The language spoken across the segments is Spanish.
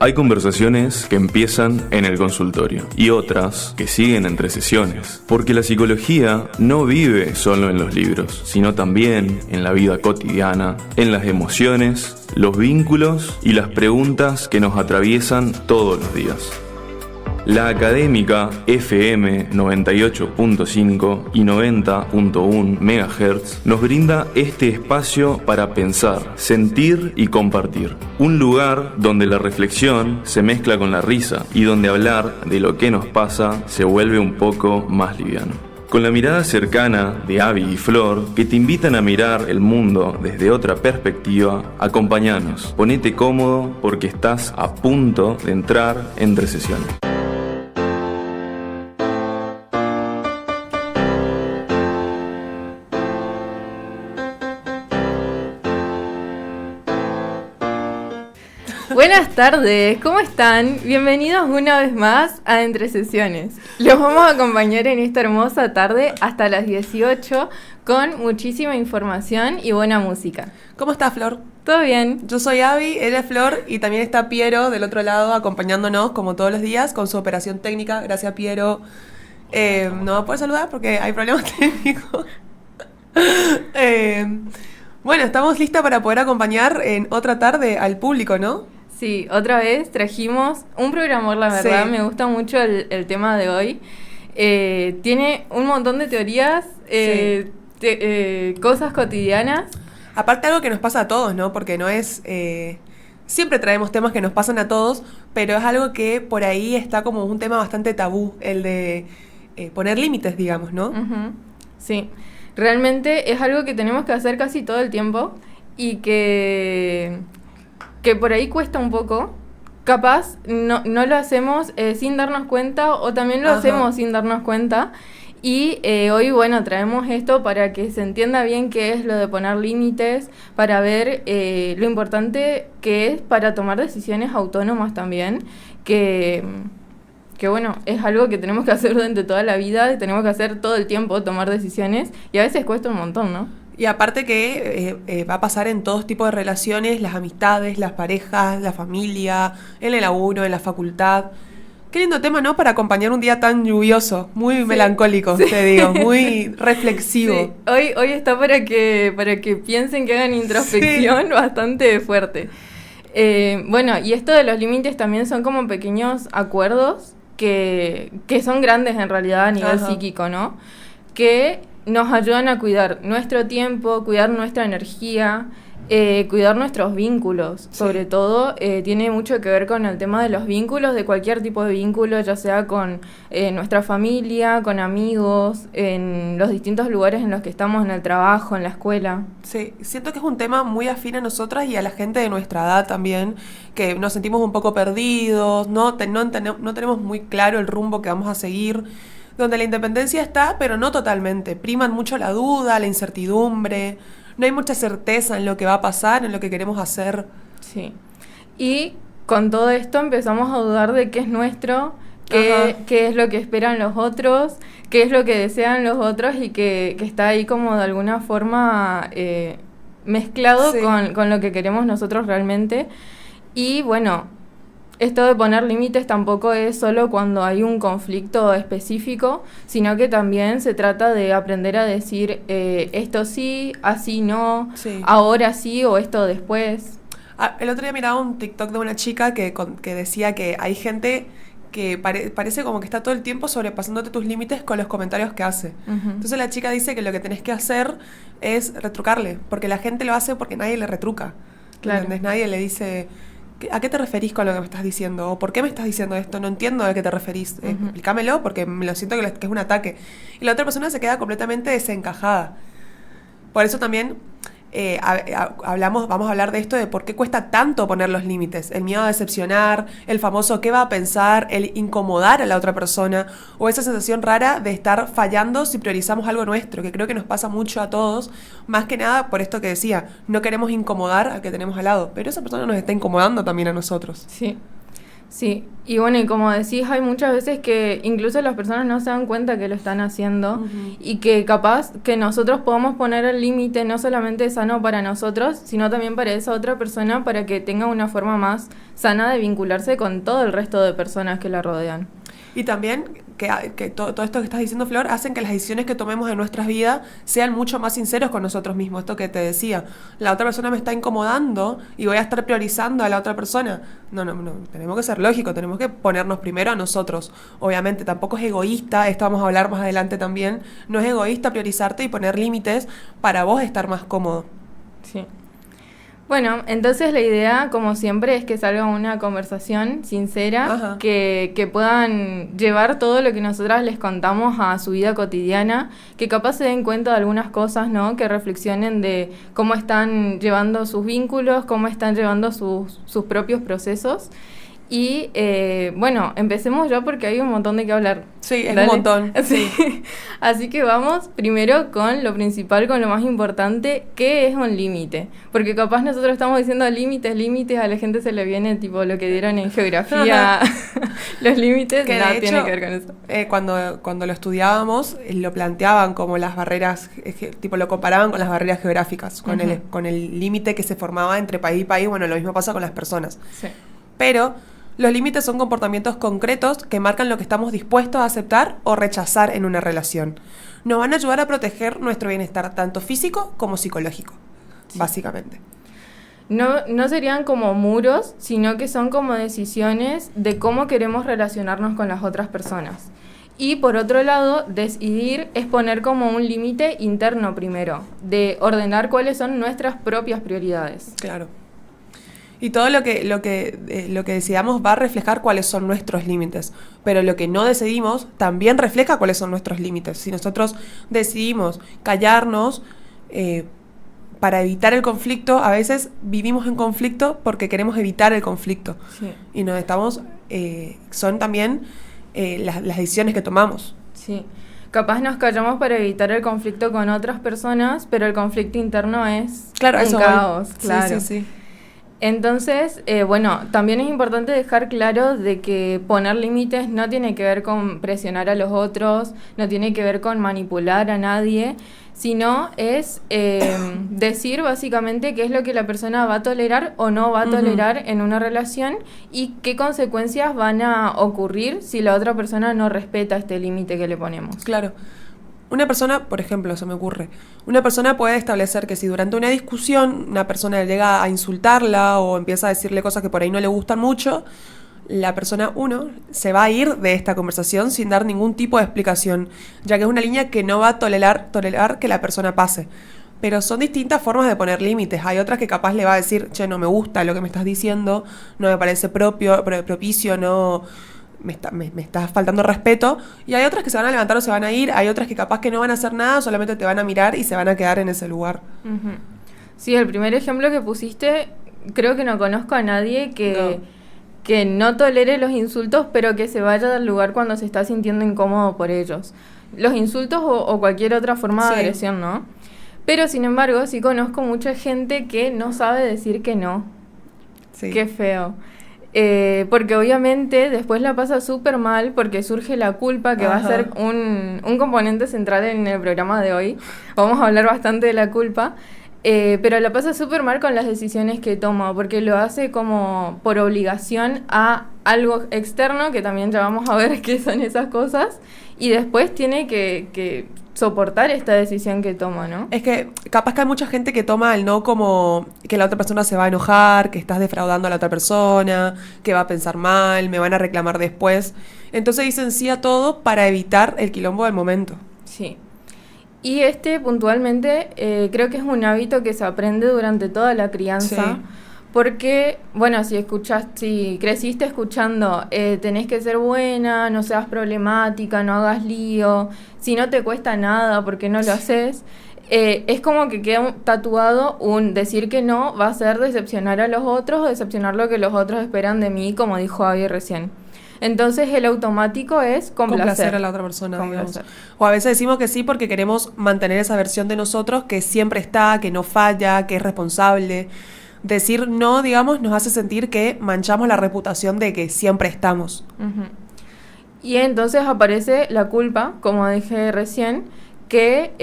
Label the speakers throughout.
Speaker 1: Hay conversaciones que empiezan en el consultorio y otras que siguen entre sesiones, porque la psicología no vive solo en los libros, sino también en la vida cotidiana, en las emociones, los vínculos y las preguntas que nos atraviesan todos los días. La Académica FM 98.5 y 90.1 MHz nos brinda este espacio para pensar, sentir y compartir. Un lugar donde la reflexión se mezcla con la risa y donde hablar de lo que nos pasa se vuelve un poco más liviano. Con la mirada cercana de Abby y Flor, que te invitan a mirar el mundo desde otra perspectiva, acompáñanos, ponete cómodo porque estás a punto de entrar entre sesiones.
Speaker 2: Buenas tardes, ¿cómo están? Bienvenidos una vez más a Entre Sesiones. Los vamos a acompañar en esta hermosa tarde hasta las 18 con muchísima información y buena música.
Speaker 3: ¿Cómo estás, Flor?
Speaker 2: ¿Todo bien?
Speaker 3: Yo soy Abby, él es Flor y también está Piero del otro lado acompañándonos como todos los días con su operación técnica. Gracias, Piero. No va a poder saludar porque hay problemas técnicos. Bueno, estamos listas para poder acompañar en otra tarde al público, ¿no?
Speaker 2: Sí, otra vez trajimos un programón, la verdad,
Speaker 3: Sí.
Speaker 2: Me gusta mucho el tema de hoy. Tiene un montón de teorías, cosas cotidianas.
Speaker 3: Aparte algo que nos pasa a todos, ¿no? Porque no es... siempre traemos temas que nos pasan a todos, pero es algo que por ahí está como un tema bastante tabú, el de poner límites, digamos, ¿no?
Speaker 2: Uh-huh. Sí, realmente es algo que tenemos que hacer casi todo el tiempo y que por ahí cuesta un poco. Capaz no lo hacemos sin darnos cuenta o también lo hacemos sin darnos cuenta. Y hoy, bueno, traemos esto para que se entienda bien qué es lo de poner límites, para ver lo importante que es para tomar decisiones autónomas también, que bueno, es algo que tenemos que hacer durante toda la vida, tenemos que hacer todo el tiempo, tomar decisiones, y a veces cuesta un montón, ¿no?
Speaker 3: Y aparte que va a pasar en todos tipos de relaciones, las amistades, las parejas, la familia, en el laburo, en la facultad. Qué lindo tema, ¿no? Para acompañar un día tan lluvioso, muy melancólico, te digo, muy reflexivo.
Speaker 2: Sí. Hoy está para que piensen, que hagan introspección bastante fuerte. Bueno, y esto de los límites también son como pequeños acuerdos que son grandes en realidad a nivel psíquico, ¿no? Que nos ayudan a cuidar nuestro tiempo, cuidar nuestra energía, cuidar nuestros vínculos. Sí. Sobre todo, tiene mucho que ver con el tema de los vínculos, de cualquier tipo de vínculo, ya sea con nuestra familia, con amigos, en los distintos lugares en los que estamos, en el trabajo, en la escuela.
Speaker 3: Sí, siento que es un tema muy afín a nosotras y a la gente de nuestra edad también, que nos sentimos un poco perdidos, no tenemos muy claro el rumbo que vamos a seguir, donde la independencia está, pero no totalmente. Priman mucho la duda, la incertidumbre, no hay mucha certeza en lo que va a pasar, en lo que queremos hacer.
Speaker 2: Sí, y con todo esto empezamos a dudar de qué es nuestro, qué es lo que esperan los otros, qué es lo que desean los otros y que está ahí como de alguna forma mezclado con lo que queremos nosotros realmente. Y bueno, esto de poner límites tampoco es solo cuando hay un conflicto específico, sino que también se trata de aprender a decir esto sí, así no, ahora sí o esto después.
Speaker 3: El otro día miraba un TikTok de una chica que decía que hay gente que parece como que está todo el tiempo sobrepasándote tus límites con los comentarios que hace. Uh-huh. Entonces la chica dice que lo que tenés que hacer es retrucarle, porque la gente lo hace porque nadie le retruca. Claro. ¿Entendés? Nadie le dice... ¿A qué te referís con lo que me estás diciendo? ¿O por qué me estás diciendo esto? No entiendo a qué te referís. Explícamelo porque me lo siento que es un ataque. Y la otra persona se queda completamente desencajada. Por eso también vamos a hablar de esto, de por qué cuesta tanto poner los límites. El miedo a decepcionar, el famoso qué va a pensar, el incomodar a la otra persona, o esa sensación rara de estar fallando si priorizamos algo nuestro, que creo que nos pasa mucho a todos, más que nada por esto que decía, no queremos incomodar al que tenemos al lado, pero esa persona nos está incomodando también a nosotros.
Speaker 2: Sí. Sí, y bueno, y como decís, hay muchas veces que incluso las personas no se dan cuenta que lo están haciendo y que capaz que nosotros podamos poner el límite no solamente sano para nosotros, sino también para esa otra persona para que tenga una forma más sana de vincularse con todo el resto de personas que la rodean.
Speaker 3: Y también que todo esto que estás diciendo, Flor, hacen que las decisiones que tomemos en nuestras vidas sean mucho más sinceros con nosotros mismos. Esto que te decía, la otra persona me está incomodando y voy a estar priorizando a la otra persona. No, tenemos que ser lógicos, tenemos que ponernos primero a nosotros. Obviamente, tampoco es egoísta, esto vamos a hablar más adelante también, no es egoísta priorizarte y poner límites para vos estar más cómodo.
Speaker 2: Sí. Bueno, entonces la idea, como siempre, es que salga una conversación sincera, que puedan llevar todo lo que nosotras les contamos a su vida cotidiana, que capaz se den cuenta de algunas cosas, ¿no? Que reflexionen de cómo están llevando sus vínculos, cómo están llevando sus propios procesos. Y bueno, empecemos ya porque hay un montón de qué hablar.
Speaker 3: Sí, es un montón.
Speaker 2: Sí. Así que vamos primero con lo principal, con lo más importante, ¿qué es un límite? Porque capaz nosotros estamos diciendo límites, a la gente se le viene tipo lo que dieron en geografía, los límites,
Speaker 3: que
Speaker 2: nada
Speaker 3: de
Speaker 2: tiene
Speaker 3: hecho,
Speaker 2: que ver con eso.
Speaker 3: Cuando lo estudiábamos, lo planteaban como las barreras, tipo lo comparaban con las barreras geográficas, con el límite que se formaba entre país y país. Bueno, lo mismo pasa con las personas.
Speaker 2: Sí.
Speaker 3: Pero los límites son comportamientos concretos que marcan lo que estamos dispuestos a aceptar o rechazar en una relación. Nos van a ayudar a proteger nuestro bienestar, tanto físico como psicológico, básicamente.
Speaker 2: No serían como muros, sino que son como decisiones de cómo queremos relacionarnos con las otras personas. Y por otro lado, decidir es poner como un límite interno primero, de ordenar cuáles son nuestras propias prioridades.
Speaker 3: Claro. Y todo lo que decidamos va a reflejar cuáles son nuestros límites. Pero lo que no decidimos también refleja cuáles son nuestros límites. Si nosotros decidimos callarnos para evitar el conflicto, a veces vivimos en conflicto porque queremos evitar el conflicto. Sí. Y nos estamos... son también las decisiones que tomamos.
Speaker 2: Sí. Capaz nos callamos para evitar el conflicto con otras personas, pero el conflicto interno es un caos. Claro.
Speaker 3: Sí.
Speaker 2: Entonces, bueno, también es importante dejar claro de que poner límites no tiene que ver con presionar a los otros, no tiene que ver con manipular a nadie, sino es decir básicamente qué es lo que la persona va a tolerar o no va a tolerar en una relación y qué consecuencias van a ocurrir si la otra persona no respeta este límite que le ponemos.
Speaker 3: Claro. Una persona, por ejemplo, se me ocurre, una persona puede establecer que si durante una discusión una persona llega a insultarla o empieza a decirle cosas que por ahí no le gustan mucho, la persona, se va a ir de esta conversación sin dar ningún tipo de explicación, ya que es una línea que no va a tolerar que la persona pase. Pero son distintas formas de poner límites. Hay otras que capaz le va a decir, che, no me gusta lo que me estás diciendo, no me parece propicio, no... Me está faltando respeto, y hay otras que se van a levantar o se van a ir, hay otras que capaz que no van a hacer nada, solamente te van a mirar y se van a quedar en ese lugar.
Speaker 2: Sí, el primer ejemplo que pusiste, creo que no conozco a nadie que no tolere los insultos, pero que se vaya del lugar cuando se está sintiendo incómodo por ellos. Los insultos o cualquier otra forma de agresión, ¿no? Pero sin embargo, sí conozco mucha gente que no sabe decir que no. Sí. Qué feo. Porque obviamente después la pasa súper mal porque surge la culpa, que va a ser un componente central en el programa de hoy. Vamos a hablar bastante de la culpa, pero la pasa súper mal con las decisiones que toma, porque lo hace como por obligación a algo externo, que también ya vamos a ver qué son esas cosas, y después tiene que soportar esta decisión que toma, ¿no?
Speaker 3: Es que capaz que hay mucha gente que toma el no como que la otra persona se va a enojar, que estás defraudando a la otra persona, que va a pensar mal, me van a reclamar después. Entonces dicen sí a todo para evitar el quilombo del momento.
Speaker 2: Sí. Y puntualmente creo que es un hábito que se aprende durante toda la crianza. Sí. Porque, bueno, si creciste escuchando, tenés que ser buena, no seas problemática, no hagas lío, si no te cuesta nada, ¿por qué no lo haces? Es como que queda tatuado un decir que no va a ser decepcionar a los otros o decepcionar lo que los otros esperan de mí, como dijo Abby recién. Entonces el automático es complacer
Speaker 3: a la otra persona. O a veces decimos que sí porque queremos mantener esa versión de nosotros que siempre está, que no falla, que es responsable. decir no, digamos, nos hace sentir que manchamos la reputación de que siempre estamos.
Speaker 2: Ujú. Y entonces aparece la culpa, como dije recién, que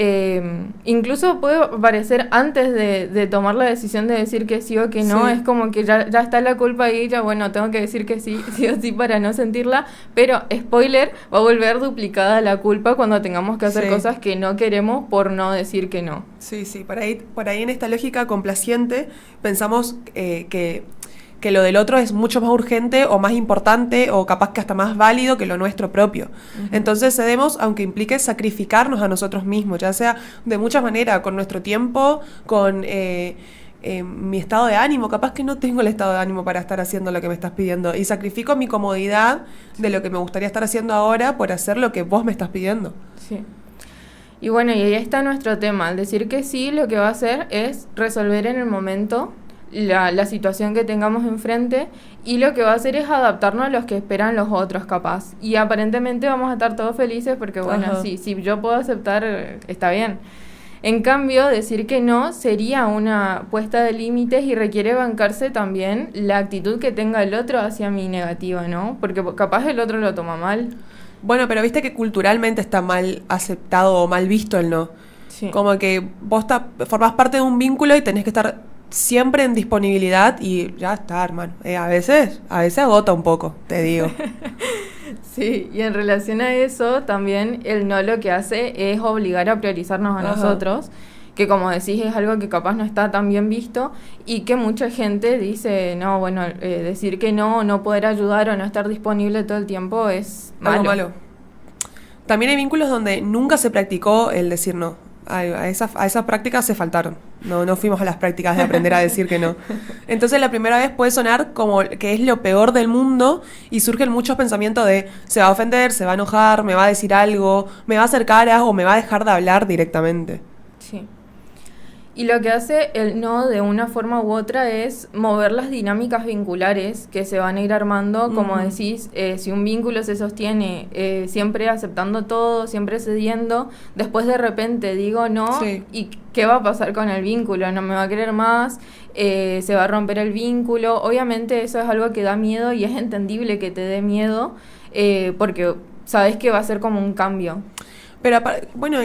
Speaker 2: incluso puede aparecer antes de tomar la decisión de decir que sí o que no.
Speaker 3: Sí.
Speaker 2: Es como que ya está la culpa ahí, ya bueno, tengo que decir que sí, sí o sí para no sentirla. Pero, spoiler, va a volver duplicada la culpa cuando tengamos que hacer
Speaker 3: Sí.
Speaker 2: cosas que no queremos por no decir que no.
Speaker 3: Sí, sí, por ahí en esta lógica complaciente pensamos que lo del otro es mucho más urgente o más importante o capaz que hasta más válido que lo nuestro propio.
Speaker 2: Ujú.
Speaker 3: Entonces cedemos aunque implique sacrificarnos a nosotros mismos, ya sea de muchas maneras, con nuestro tiempo, con mi estado de ánimo. Capaz que no tengo el estado de ánimo para estar haciendo lo que me estás pidiendo y sacrifico mi comodidad de lo que me gustaría estar haciendo ahora por hacer lo que vos me estás pidiendo.
Speaker 2: Sí. Y bueno, y ahí está nuestro tema. Al decir que sí, lo que va a hacer es resolver en el momento la situación que tengamos enfrente, y lo que va a hacer es adaptarnos a los que esperan los otros, capaz. Y aparentemente vamos a estar todos felices porque, bueno,
Speaker 3: Ajá.
Speaker 2: sí, si yo puedo aceptar, está bien. En cambio, decir que no sería una puesta de límites y requiere bancarse también la actitud que tenga el otro hacia mi negativa, ¿no? Porque capaz el otro lo toma mal.
Speaker 3: Bueno, pero viste que culturalmente está mal aceptado o mal visto el no.
Speaker 2: Sí.
Speaker 3: Como que vos formás parte de un vínculo y tenés que estar siempre en disponibilidad y ya está, hermano. A veces agota un poco, te digo.
Speaker 2: Sí, y en relación a eso, también el no lo que hace es obligar a priorizarnos a
Speaker 3: Ajá.
Speaker 2: nosotros, que como decís es algo que capaz no está tan bien visto y que mucha gente dice, no, bueno, decir que no poder ayudar o no estar disponible todo el tiempo es malo.
Speaker 3: Algo malo. También hay vínculos donde nunca se practicó el decir no. A esas prácticas se faltaron. No fuimos a las prácticas de aprender a decir que no. Entonces la primera vez puede sonar como que es lo peor del mundo y surgen muchos pensamientos de se va a ofender, se va a enojar, me va a decir algo, me va a hacer caras o me va a dejar de hablar directamente.
Speaker 2: Sí. Y lo que hace el no de una forma u otra es mover las dinámicas vinculares que se van a ir armando, como
Speaker 3: Ujú.
Speaker 2: decís, si un vínculo se sostiene siempre aceptando todo, siempre cediendo, después de repente digo no,
Speaker 3: Sí.
Speaker 2: ¿y qué va a pasar con el vínculo? ¿No me va a querer más? ¿Se va a romper el vínculo? Obviamente eso es algo que da miedo y es entendible que te dé miedo porque sabes que va a ser como un cambio.
Speaker 3: Pero bueno,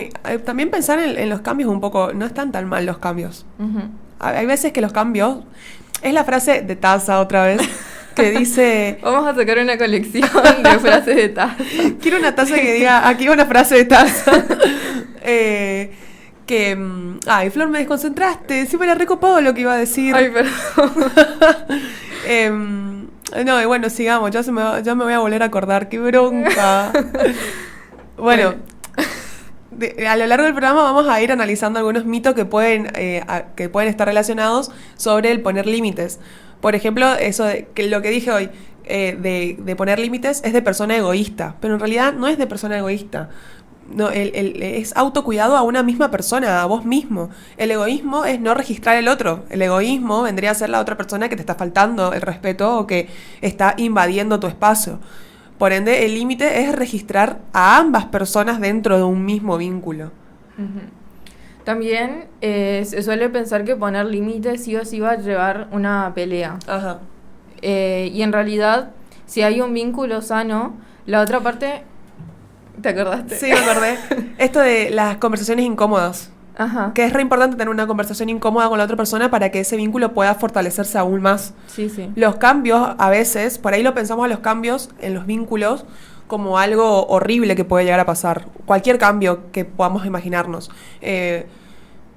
Speaker 3: también pensar en los cambios un poco, no están tan mal los cambios.
Speaker 2: Ujú.
Speaker 3: Hay veces que los cambios, es la frase de Taza otra vez, que dice,
Speaker 2: Vamos a sacar una colección de frases de Taza.
Speaker 3: quiero una taza que diga, aquí va una frase de Taza, ay, Flor, me desconcentraste, sí me la recopado lo que iba a decir.
Speaker 2: Ay, perdón.
Speaker 3: No, y bueno, sigamos, ya me voy a volver a acordar, qué bronca. Bueno, a lo largo del programa vamos a ir analizando algunos mitos que pueden estar relacionados sobre el poner límites. Por ejemplo, eso que lo que dije hoy, de poner límites es de persona egoísta, pero en realidad no es de persona egoísta. No, es autocuidado a una misma persona, a vos mismo. El egoísmo es no registrar el otro. El egoísmo vendría a ser la otra persona que te está faltando el respeto o que está invadiendo tu espacio. Por ende, el límite es registrar a ambas personas dentro de un mismo vínculo.
Speaker 2: Ujú. También se suele pensar que poner límites sí o sí va a llevar una pelea.
Speaker 3: Ajá.
Speaker 2: Y en realidad, si hay un vínculo sano, la otra parte... ¿Te acordaste?
Speaker 3: Sí, me acordé. Esto de las conversaciones incómodas.
Speaker 2: Ajá.
Speaker 3: Que es re importante tener una conversación incómoda con la otra persona para que ese vínculo pueda fortalecerse aún más.
Speaker 2: Sí, sí.
Speaker 3: Los cambios, a veces, por ahí lo pensamos a los cambios en los vínculos como algo horrible que puede llegar a pasar. Cualquier cambio que podamos imaginarnos.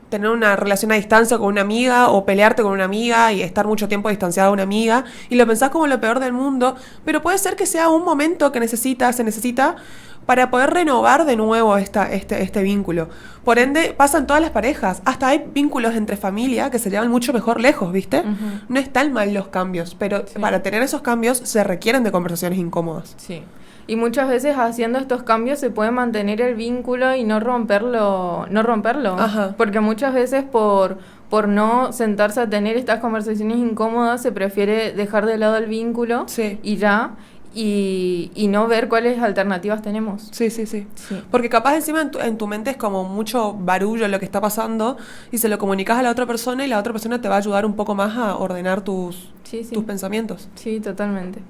Speaker 3: Tener una relación a distancia con una amiga o pelearte con una amiga y estar mucho tiempo distanciada de una amiga y lo pensás como lo peor del mundo, pero puede ser que sea un momento que se necesita para poder renovar de nuevo este vínculo. Por ende, pasan todas las parejas. Hasta hay vínculos entre familia que se llevan mucho mejor lejos, ¿viste?
Speaker 2: Ujú.
Speaker 3: No están mal los cambios, pero
Speaker 2: Sí.
Speaker 3: para tener esos cambios se requieren de conversaciones incómodas.
Speaker 2: Sí. Y muchas veces haciendo estos cambios se puede mantener el vínculo y no romperlo.
Speaker 3: Ajá.
Speaker 2: Porque muchas veces por no sentarse a tener estas conversaciones incómodas se prefiere dejar de lado el vínculo
Speaker 3: Sí.
Speaker 2: y ya. y no ver cuáles alternativas tenemos.
Speaker 3: Sí. Porque capaz encima en tu mente es como mucho barullo lo que está pasando y se lo comunicas a la otra persona y la otra persona te va a ayudar un poco más a ordenar tus pensamientos.
Speaker 2: Sí, totalmente.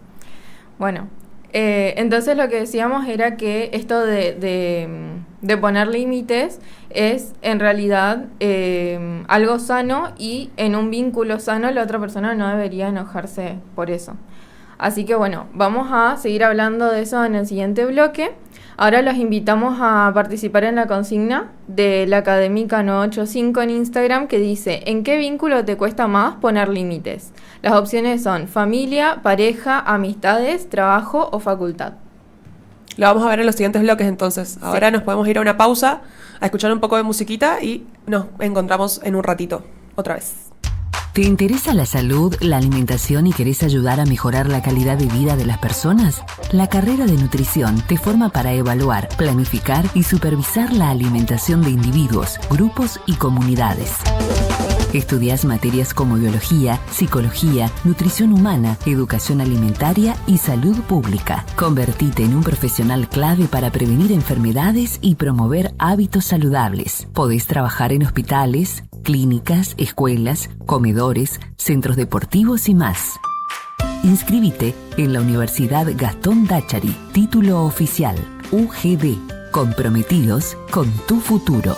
Speaker 2: Bueno, entonces lo que decíamos era que esto de poner límites es en realidad algo sano, y en un vínculo sano la otra persona no debería enojarse por eso. Así que bueno, vamos a seguir hablando de eso en el siguiente bloque. Ahora los invitamos a participar en la consigna de la Académica 985 en Instagram, que dice: ¿en qué vínculo te cuesta más poner límites? Las opciones son familia, pareja, amistades, trabajo o facultad.
Speaker 3: Lo vamos a ver en los siguientes bloques entonces. Ahora nos podemos ir a una pausa, a escuchar un poco de musiquita y nos encontramos en un ratito, otra vez.
Speaker 4: ¿Te interesa la salud, la alimentación y querés ayudar a mejorar la calidad de vida de las personas? La carrera de nutrición te forma para evaluar, planificar y supervisar la alimentación de individuos, grupos y comunidades. Estudiás materias como biología, psicología, nutrición humana, educación alimentaria y salud pública. Convertite en un profesional clave para prevenir enfermedades y promover hábitos saludables. Podés trabajar en hospitales, clínicas, escuelas, comedores, centros deportivos y más. Inscríbete en la Universidad Gastón Dáchari, título oficial, UGD, comprometidos con tu futuro.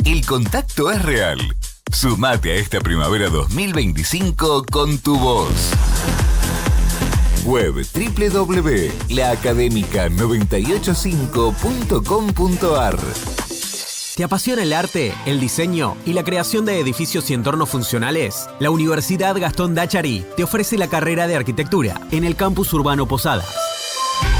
Speaker 5: El contacto es real. Sumate a esta primavera 2025 con tu voz. Web www.laacademica985.com.ar.
Speaker 6: ¿Te apasiona el arte, el diseño y la creación de edificios y entornos funcionales? La Universidad Gastón Dáchari te ofrece la carrera de arquitectura en el campus urbano Posadas.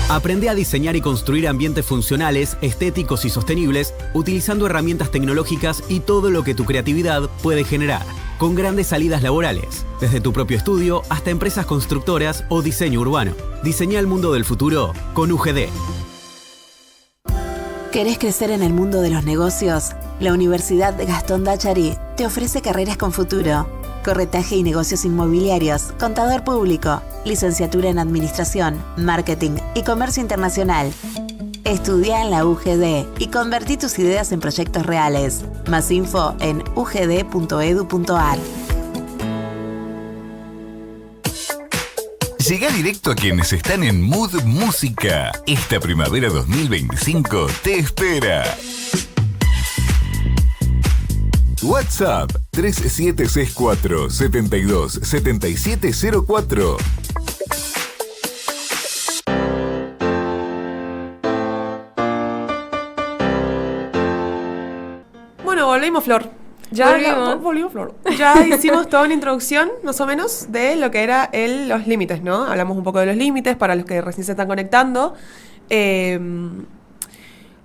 Speaker 6: Aprende a diseñar y construir ambientes funcionales, estéticos y sostenibles, utilizando herramientas tecnológicas y todo lo que tu creatividad puede generar, con grandes salidas laborales, desde tu propio estudio hasta empresas constructoras o diseño urbano. Diseña el mundo del futuro con UGD.
Speaker 7: ¿Querés crecer en el mundo de los negocios? La Universidad Gastón Dáchari te ofrece carreras con futuro. Corretaje y negocios inmobiliarios, contador público, licenciatura en administración, marketing y comercio internacional. Estudia en la UGD y convertí tus ideas en proyectos reales. Más info en ugd.edu.ar.
Speaker 5: Llega directo a quienes están en Mood Música. Esta primavera 2025 te espera. WhatsApp 3764 72 7704.
Speaker 3: Bueno, volvimos, Flor. Volvimos, Flor. Ya hicimos toda una introducción, más o menos, de lo que era los límites, ¿no? Hablamos un poco de los límites para los que recién se están conectando.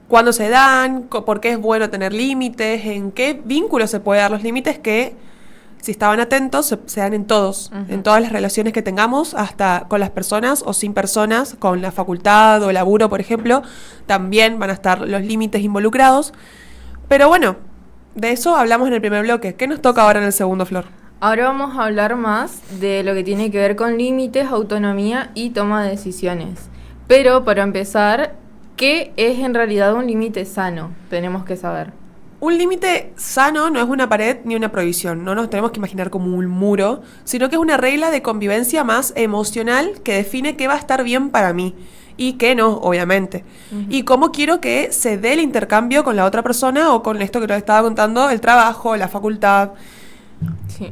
Speaker 3: Cuándo se dan, por qué es bueno tener límites, en qué vínculos se puede dar los límites, que si estaban atentos se dan en todos, en todas las relaciones que tengamos, hasta con las personas o sin personas, con la facultad o el laburo, por ejemplo, también van a estar los límites involucrados. Pero bueno, de eso hablamos en el primer bloque. ¿Qué nos toca ahora en el segundo, Flor?
Speaker 2: Ahora vamos a hablar más de lo que tiene que ver con límites, autonomía y toma de decisiones. Pero para empezar, ¿qué es en realidad un límite sano? Tenemos que saber.
Speaker 3: Un límite sano no es una pared ni una prohibición, no nos tenemos que imaginar como un muro, sino que es una regla de convivencia más emocional que define qué va a estar bien para mí y qué no, obviamente. Y cómo quiero que se dé el intercambio con la otra persona o con esto que te estaba contando, el trabajo, la facultad.
Speaker 2: Sí.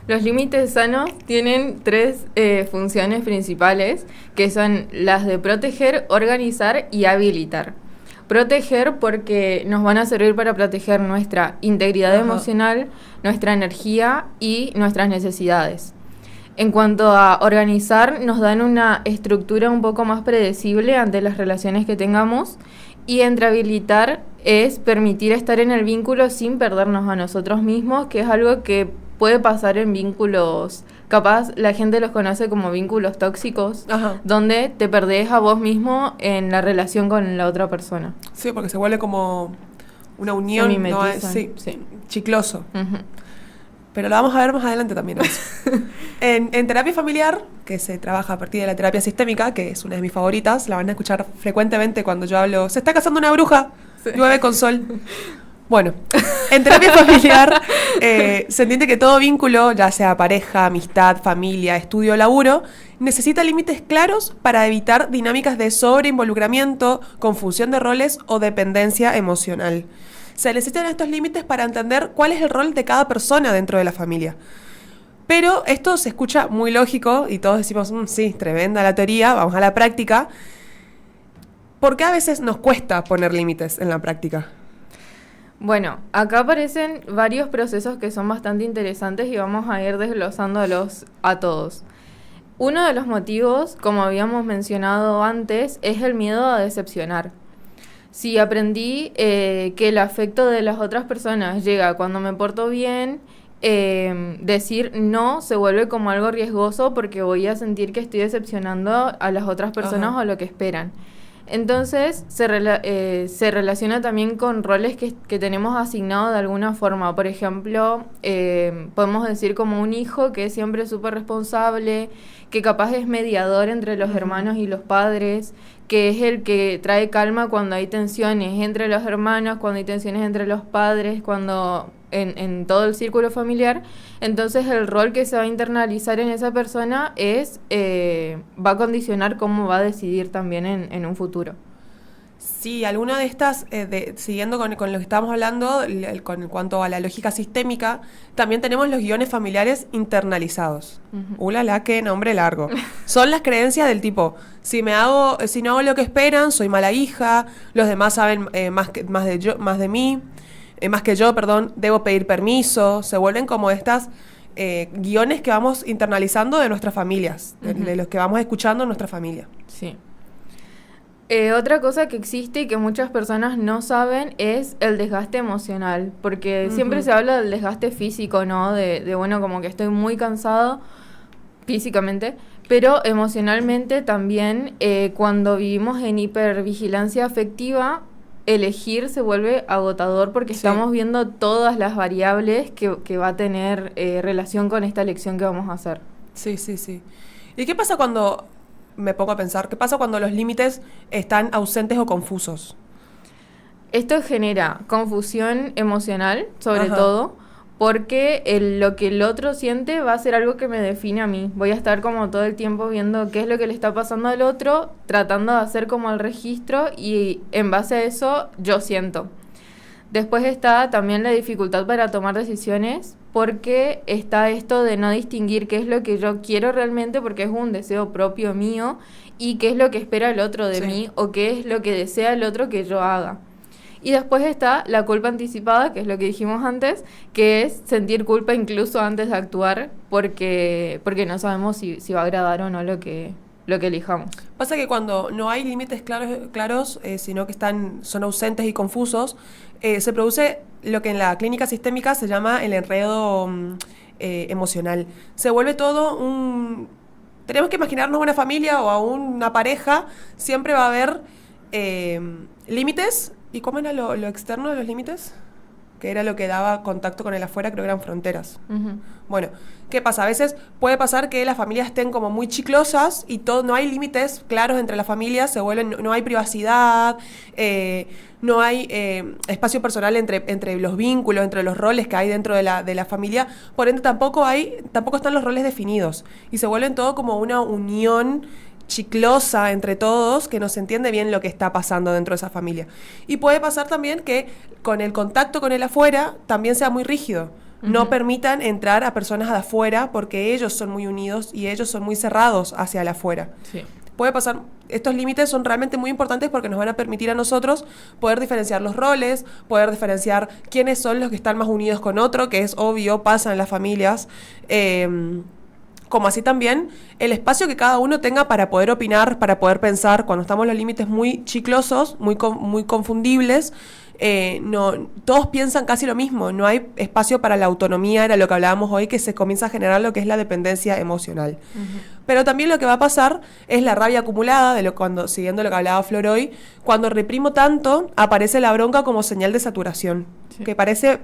Speaker 2: Los límites sanos tienen tres funciones principales, que son las de proteger, organizar y habilitar. Proteger porque nos van a servir para proteger nuestra integridad emocional, nuestra energía y nuestras necesidades. En cuanto a organizar, nos dan una estructura un poco más predecible ante las relaciones que tengamos. Y entre habilitar es permitir estar en el vínculo sin perdernos a nosotros mismos, que es algo que puede pasar en vínculos, capaz la gente los conoce como vínculos tóxicos, donde te perdés a vos mismo en la relación con la otra persona.
Speaker 3: Sí, porque se vuelve como una unión, ¿no? Sí, chicloso. pero lo vamos a ver más adelante también. En terapia familiar, que se trabaja a partir de la terapia sistémica, que es una de mis favoritas, la van a escuchar frecuentemente cuando yo hablo, se está casando una bruja, llueve con sol. Bueno, en terapia familiar se entiende que todo vínculo, ya sea pareja, amistad, familia, estudio o laburo, necesita límites claros para evitar dinámicas de sobreinvolucramiento, confusión de roles o dependencia emocional. Se necesitan estos límites para entender cuál es el rol de cada persona dentro de la familia. Pero esto se escucha muy lógico y todos decimos, sí, tremenda la teoría, vamos a la práctica. ¿Por qué a veces nos cuesta poner límites en la práctica?
Speaker 2: Bueno, acá aparecen varios procesos que son bastante interesantes y vamos a ir desglosándolos a todos. Uno de los motivos, como habíamos mencionado antes, es el miedo a decepcionar. Si aprendí que el afecto de las otras personas llega cuando me porto bien, decir no se vuelve como algo riesgoso porque voy a sentir que estoy decepcionando a las otras personas o lo que esperan. Entonces se relaciona también con roles que tenemos asignados de alguna forma. Por ejemplo, podemos decir como un hijo que es siempre súper responsable, que capaz es mediador entre los hermanos y los padres, que es el que trae calma cuando hay tensiones entre los hermanos, cuando hay tensiones entre los padres, cuando en todo el círculo familiar. Entonces el rol que se va a internalizar en esa persona va a condicionar cómo va a decidir también en un futuro.
Speaker 3: Sí, alguna de estas, siguiendo con lo que estábamos hablando, en cuanto a la lógica sistémica, también tenemos los guiones familiares internalizados. Ulala, qué nombre largo. Son las creencias del tipo, si no hago lo que esperan, soy mala hija, los demás saben más que yo, debo pedir permiso, se vuelven como estas guiones que vamos internalizando de nuestras familias, de los que vamos escuchando en nuestra familia.
Speaker 2: Sí. Otra cosa que existe y que muchas personas no saben es el desgaste emocional, porque siempre se habla del desgaste físico, ¿no? De bueno, como que estoy muy cansado físicamente, pero emocionalmente también cuando vivimos en hipervigilancia afectiva, elegir se vuelve agotador porque estamos viendo todas las variables que va a tener relación con esta elección que vamos a hacer.
Speaker 3: Sí. ¿Y qué pasa cuando... Me pongo a pensar, ¿qué pasa cuando los límites están ausentes o confusos?
Speaker 2: Esto genera confusión emocional, sobre todo, porque lo que el otro siente va a ser algo que me define a mí. Voy a estar como todo el tiempo viendo qué es lo que le está pasando al otro, tratando de hacer como el registro y en base a eso yo siento. Después está también la dificultad para tomar decisiones, porque está esto de no distinguir qué es lo que yo quiero realmente, porque es un deseo propio mío, y qué es lo que espera el otro de mí, o qué es lo que desea el otro que yo haga. Y después está la culpa anticipada, que es lo que dijimos antes, que es sentir culpa incluso antes de actuar, porque no sabemos si va a agradar o no lo que elijamos.
Speaker 3: Pasa que cuando no hay límites claros sino que son ausentes y confusos, se produce lo que en la clínica sistémica se llama el enredo emocional. Se vuelve todo tenemos que imaginarnos una familia o a una pareja, siempre va a haber límites. ¿Y cómo era lo externo de los límites? Que era lo que daba contacto con el afuera, creo que eran fronteras. Bueno, ¿qué pasa? A veces puede pasar que las familias estén como muy chiclosas y no hay límites claros entre las familias, no hay privacidad, no hay espacio personal entre los vínculos, entre los roles que hay dentro de la familia, por ende tampoco están los roles definidos y se vuelven todo como una unión chiclosa entre todos, que no se entiende bien lo que está pasando dentro de esa familia. Y puede pasar también que con el contacto con el afuera también sea muy rígido. No permitan entrar a personas de afuera porque ellos son muy unidos y ellos son muy cerrados hacia el afuera. Sí. Puede pasar, estos límites son realmente muy importantes porque nos van a permitir a nosotros poder diferenciar los roles, poder diferenciar quiénes son los que están más unidos con otro, que es obvio, pasa en las familias, como así también el espacio que cada uno tenga para poder opinar, para poder pensar. Cuando estamos en los límites muy chiclosos, muy confundibles, todos piensan casi lo mismo, no hay espacio para la autonomía, era lo que hablábamos hoy, que se comienza a generar lo que es la dependencia emocional. Pero también lo que va a pasar es la rabia acumulada, siguiendo lo que hablaba Flor hoy, cuando reprimo tanto, aparece la bronca como señal de saturación, que parece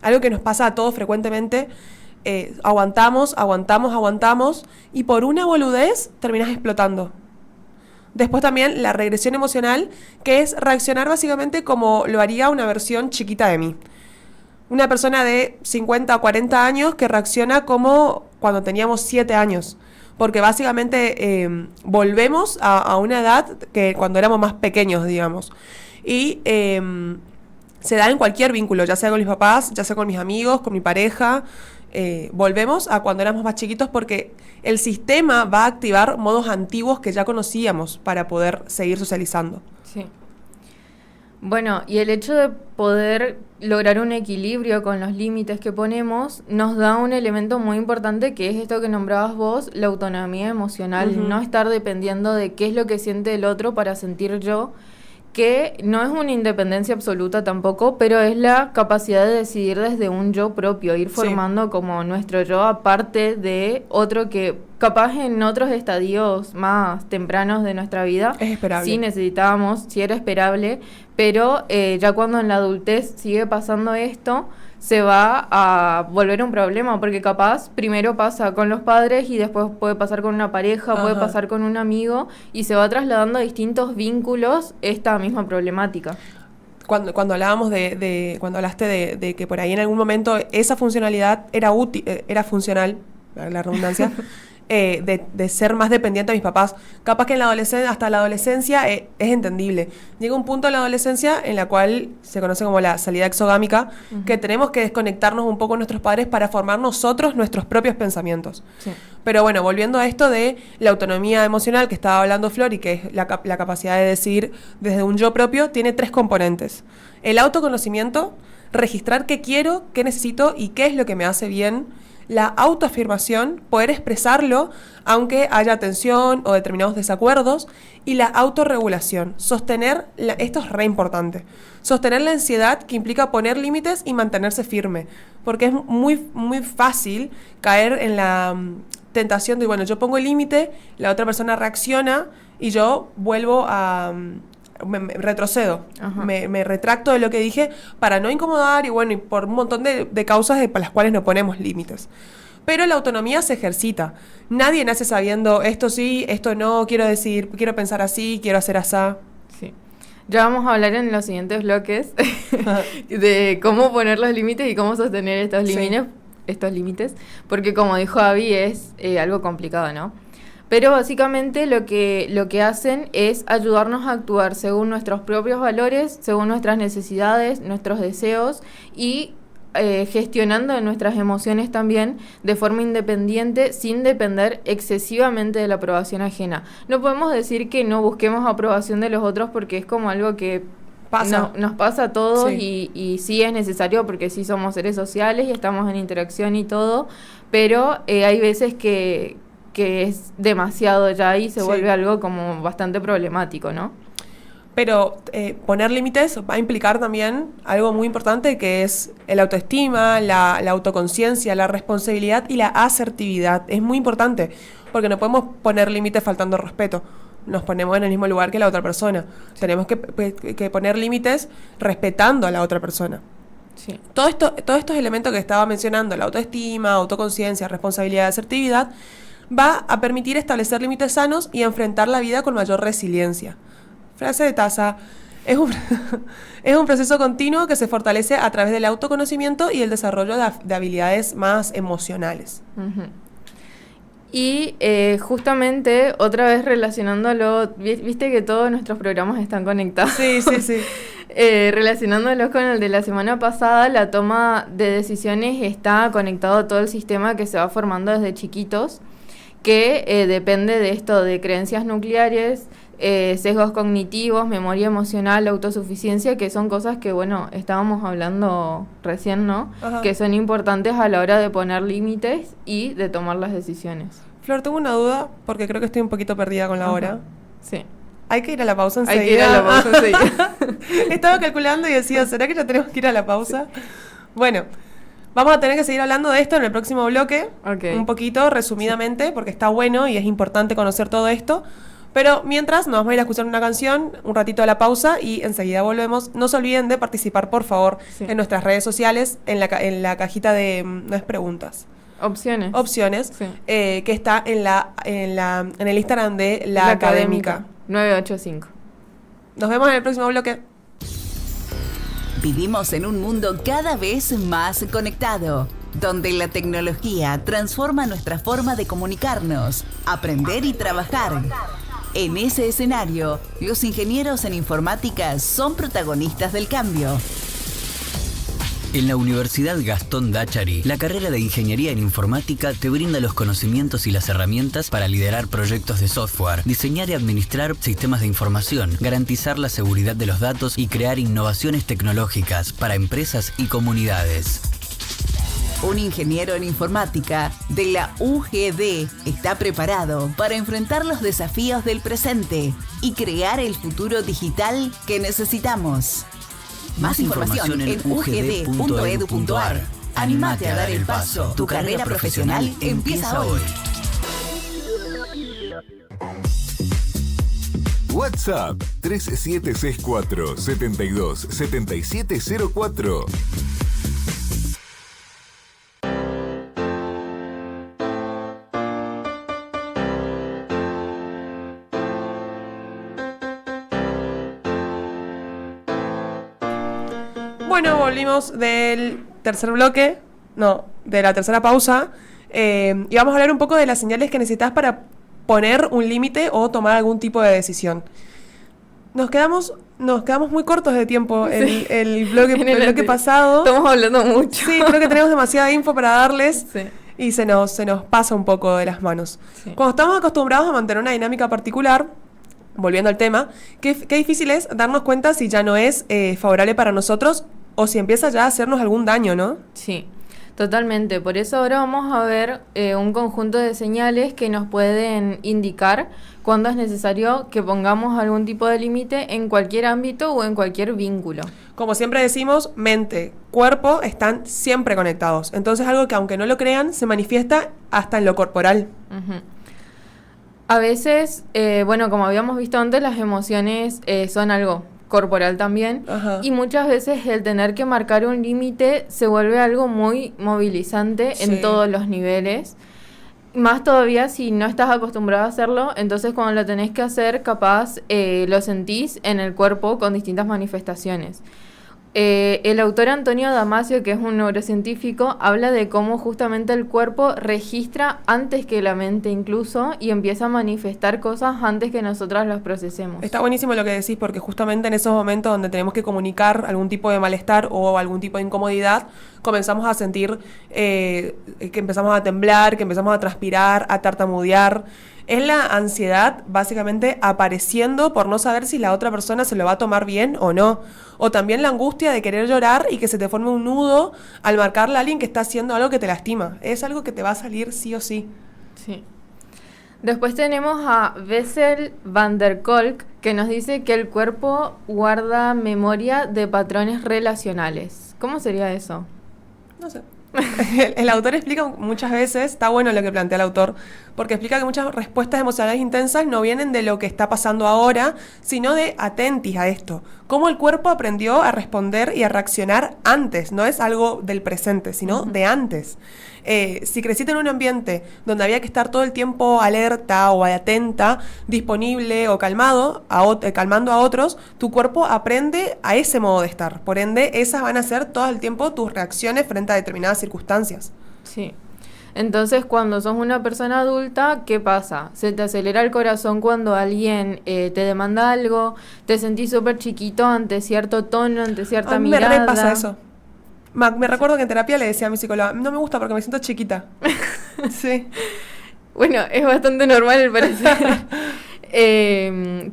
Speaker 3: algo que nos pasa a todos frecuentemente. aguantamos, y por una boludez terminas explotando. Después también la regresión emocional, que es reaccionar básicamente como lo haría una versión chiquita de mí. Una persona de 50 o 40 años que reacciona como cuando teníamos 7 años. Porque básicamente volvemos a una edad que cuando éramos más pequeños, digamos. Y se da en cualquier vínculo, ya sea con mis papás, ya sea con mis amigos, con mi pareja. Volvemos a cuando éramos más chiquitos porque el sistema va a activar modos antiguos que ya conocíamos para poder seguir socializando.
Speaker 2: Sí. Bueno, y el hecho de poder lograr un equilibrio con los límites que ponemos nos da un elemento muy importante que es esto que nombrabas vos, la autonomía emocional, no estar dependiendo de qué es lo que siente el otro para sentir yo, que no es una independencia absoluta tampoco, pero es la capacidad de decidir desde un yo propio, ir formando como nuestro yo aparte de otro que capaz en otros estadios más tempranos de nuestra vida
Speaker 3: es esperable.
Speaker 2: Sí necesitábamos, sí era esperable, pero ya cuando en la adultez sigue pasando esto, se va a volver un problema, porque capaz primero pasa con los padres y después puede pasar con una pareja, puede pasar con un amigo y se va trasladando a distintos vínculos esta misma problemática.
Speaker 3: Cuando hablábamos cuando hablaste de que por ahí en algún momento esa funcionalidad era útil, era funcional, la redundancia, de ser más dependiente de mis papás. Capaz que hasta la adolescencia es entendible. Llega un punto en la adolescencia en la cual se conoce como la salida exogámica, que tenemos que desconectarnos un poco de nuestros padres para formar nosotros nuestros propios pensamientos. Sí. Pero bueno, volviendo a esto de la autonomía emocional que estaba hablando Flor y que es la capacidad de decidir desde un yo propio, tiene 3 componentes. El autoconocimiento, registrar qué quiero, qué necesito y qué es lo que me hace bien. La autoafirmación, poder expresarlo aunque haya tensión o determinados desacuerdos. Y la autorregulación, sostener, esto es re importante, sostener la ansiedad que implica poner límites y mantenerse firme. Porque es muy, muy fácil caer en la tentación de, bueno, yo pongo el límite, la otra persona reacciona y yo vuelvo a... Me retrocedo, me retracto de lo que dije para no incomodar y por un montón de causas para las cuales no ponemos límites. Pero la autonomía se ejercita. Nadie nace sabiendo esto sí, esto no, quiero pensar así, quiero hacer asá.
Speaker 2: Sí. Ya vamos a hablar en los siguientes bloques de cómo poner los límites y cómo sostener estos límites, porque como dijo Abby es algo complicado, ¿no? Pero básicamente lo que hacen es ayudarnos a actuar según nuestros propios valores, según nuestras necesidades, nuestros deseos y gestionando nuestras emociones también de forma independiente, sin depender excesivamente de la aprobación ajena. No podemos decir que no busquemos aprobación de los otros porque es como algo que nos pasa a todos y sí es necesario porque sí somos seres sociales y estamos en interacción y todo, pero hay veces que es demasiado ya y se vuelve algo como bastante problemático, ¿no?
Speaker 3: Pero poner límites va a implicar también algo muy importante que es el autoestima, la autoconciencia, la responsabilidad y la asertividad. Es muy importante porque no podemos poner límites faltando respeto. Nos ponemos en el mismo lugar que la otra persona. Tenemos que poner límites respetando a la otra persona. Sí. Todos estos elementos que estaba mencionando, la autoestima, autoconciencia, responsabilidad y asertividad, va a permitir establecer límites sanos y enfrentar la vida con mayor resiliencia. Frase de Taza, es un proceso continuo que se fortalece a través del autoconocimiento y el desarrollo de habilidades más emocionales.
Speaker 2: Y justamente, otra vez relacionándolo, viste que todos nuestros programas están conectados.
Speaker 3: Sí.
Speaker 2: Relacionándolos con el de la semana pasada, la toma de decisiones está conectado a todo el sistema que se va formando desde chiquitos, que depende de esto, de creencias nucleares, sesgos cognitivos, memoria emocional, autosuficiencia, que son cosas que, estábamos hablando recién, ¿no? Ajá. Que son importantes a la hora de poner límites y de tomar las decisiones.
Speaker 3: Flor, tengo una duda, porque creo que estoy un poquito perdida con la hora.
Speaker 2: Sí.
Speaker 3: Hay que ir a la pausa enseguida. Estaba calculando y decía, ¿será que ya tenemos que ir a la pausa? Sí. Bueno, vamos a tener que seguir hablando de esto en el próximo bloque, un poquito, resumidamente, porque está bueno y es importante conocer todo esto. Pero mientras, nos vamos a ir a escuchar una canción, un ratito a la pausa y enseguida volvemos. No se olviden de participar, por favor, en nuestras redes sociales, en la cajita de no es preguntas.
Speaker 2: Opciones. Sí.
Speaker 3: Que está en el Instagram de la Académica.
Speaker 2: 985.
Speaker 3: Nos vemos en el próximo bloque.
Speaker 8: Vivimos en un mundo cada vez más conectado, donde la tecnología transforma nuestra forma de comunicarnos, aprender y trabajar. En ese escenario, los ingenieros en informática son protagonistas del cambio.
Speaker 6: En la Universidad Gastón Dachari, la carrera de Ingeniería en Informática te brinda los conocimientos y las herramientas para liderar proyectos de software, diseñar y administrar sistemas de información, garantizar la seguridad de los datos y crear innovaciones tecnológicas para empresas y comunidades.
Speaker 8: Un ingeniero en informática de la UGD está preparado para enfrentar los desafíos del presente y crear el futuro digital que necesitamos. Más información en ugd.edu.ar. Anímate a dar el paso. Tu carrera profesional empieza hoy.
Speaker 5: WhatsApp 3764 72 7704.
Speaker 3: Bueno, volvimos del tercer bloque, de la tercera pausa, y vamos a hablar un poco de las señales que necesitas para poner un límite o tomar algún tipo de decisión. Nos quedamos muy cortos de tiempo el bloque pasado.
Speaker 2: Estamos hablando mucho.
Speaker 3: Sí, creo que tenemos demasiada info para darles.
Speaker 2: Sí.
Speaker 3: Y se nos pasa un poco de las manos. Sí. Cuando estamos acostumbrados a mantener una dinámica particular, volviendo al tema, qué difícil es darnos cuenta si ya no es favorable para nosotros o si empieza ya a hacernos algún daño, ¿no?
Speaker 2: Sí, totalmente. Por eso ahora vamos a ver un conjunto de señales que nos pueden indicar cuándo es necesario que pongamos algún tipo de límite en cualquier ámbito o en cualquier vínculo.
Speaker 3: Como siempre decimos, mente, cuerpo están siempre conectados. Entonces algo que aunque no lo crean, se manifiesta hasta en lo corporal.
Speaker 2: Uh-huh. A veces, como habíamos visto antes, las emociones son algo corporal también. Ajá. Y muchas veces el tener que marcar un límite se vuelve algo muy movilizante en todos los niveles. Más todavía si no estás acostumbrado a hacerlo, entonces cuando lo tenés que hacer, capaz lo sentís en el cuerpo con distintas manifestaciones. El autor Antonio Damasio, que es un neurocientífico, habla de cómo justamente el cuerpo registra antes que la mente incluso y empieza a manifestar cosas antes que nosotras las procesemos.
Speaker 3: Está buenísimo lo que decís, porque justamente en esos momentos donde tenemos que comunicar algún tipo de malestar o algún tipo de incomodidad, comenzamos a sentir que empezamos a temblar, que empezamos a transpirar, a tartamudear. Es la ansiedad básicamente apareciendo por no saber si la otra persona se lo va a tomar bien o no. O también la angustia de querer llorar y que se te forme un nudo al marcarle a alguien que está haciendo algo que te lastima. Es algo que te va a salir sí o sí.
Speaker 2: Sí. Después tenemos a Bessel van der Kolk, que nos dice que el cuerpo guarda memoria de patrones relacionales. ¿Cómo sería eso?
Speaker 3: No sé. El autor explica muchas veces, está bueno lo que plantea el autor, porque explica que muchas respuestas emocionales intensas no vienen de lo que está pasando ahora, sino de atentis a esto. Cómo el cuerpo aprendió a responder y a reaccionar antes, no es algo del presente, sino de antes. Si creciste en un ambiente donde había que estar todo el tiempo alerta o atenta, disponible o calmando a otros, tu cuerpo aprende a ese modo de estar. Por ende, esas van a ser todo el tiempo tus reacciones frente a determinadas circunstancias.
Speaker 2: Sí. Entonces, cuando sos una persona adulta, ¿qué pasa? Se te acelera el corazón cuando alguien te demanda algo, te sentís súper chiquito ante cierto tono, ante cierta mirada.
Speaker 3: A mí me repasa eso. Me recuerdo que en terapia le decía a mi psicóloga, no me gusta porque me siento chiquita. Sí.
Speaker 2: Bueno, es bastante normal el parecer.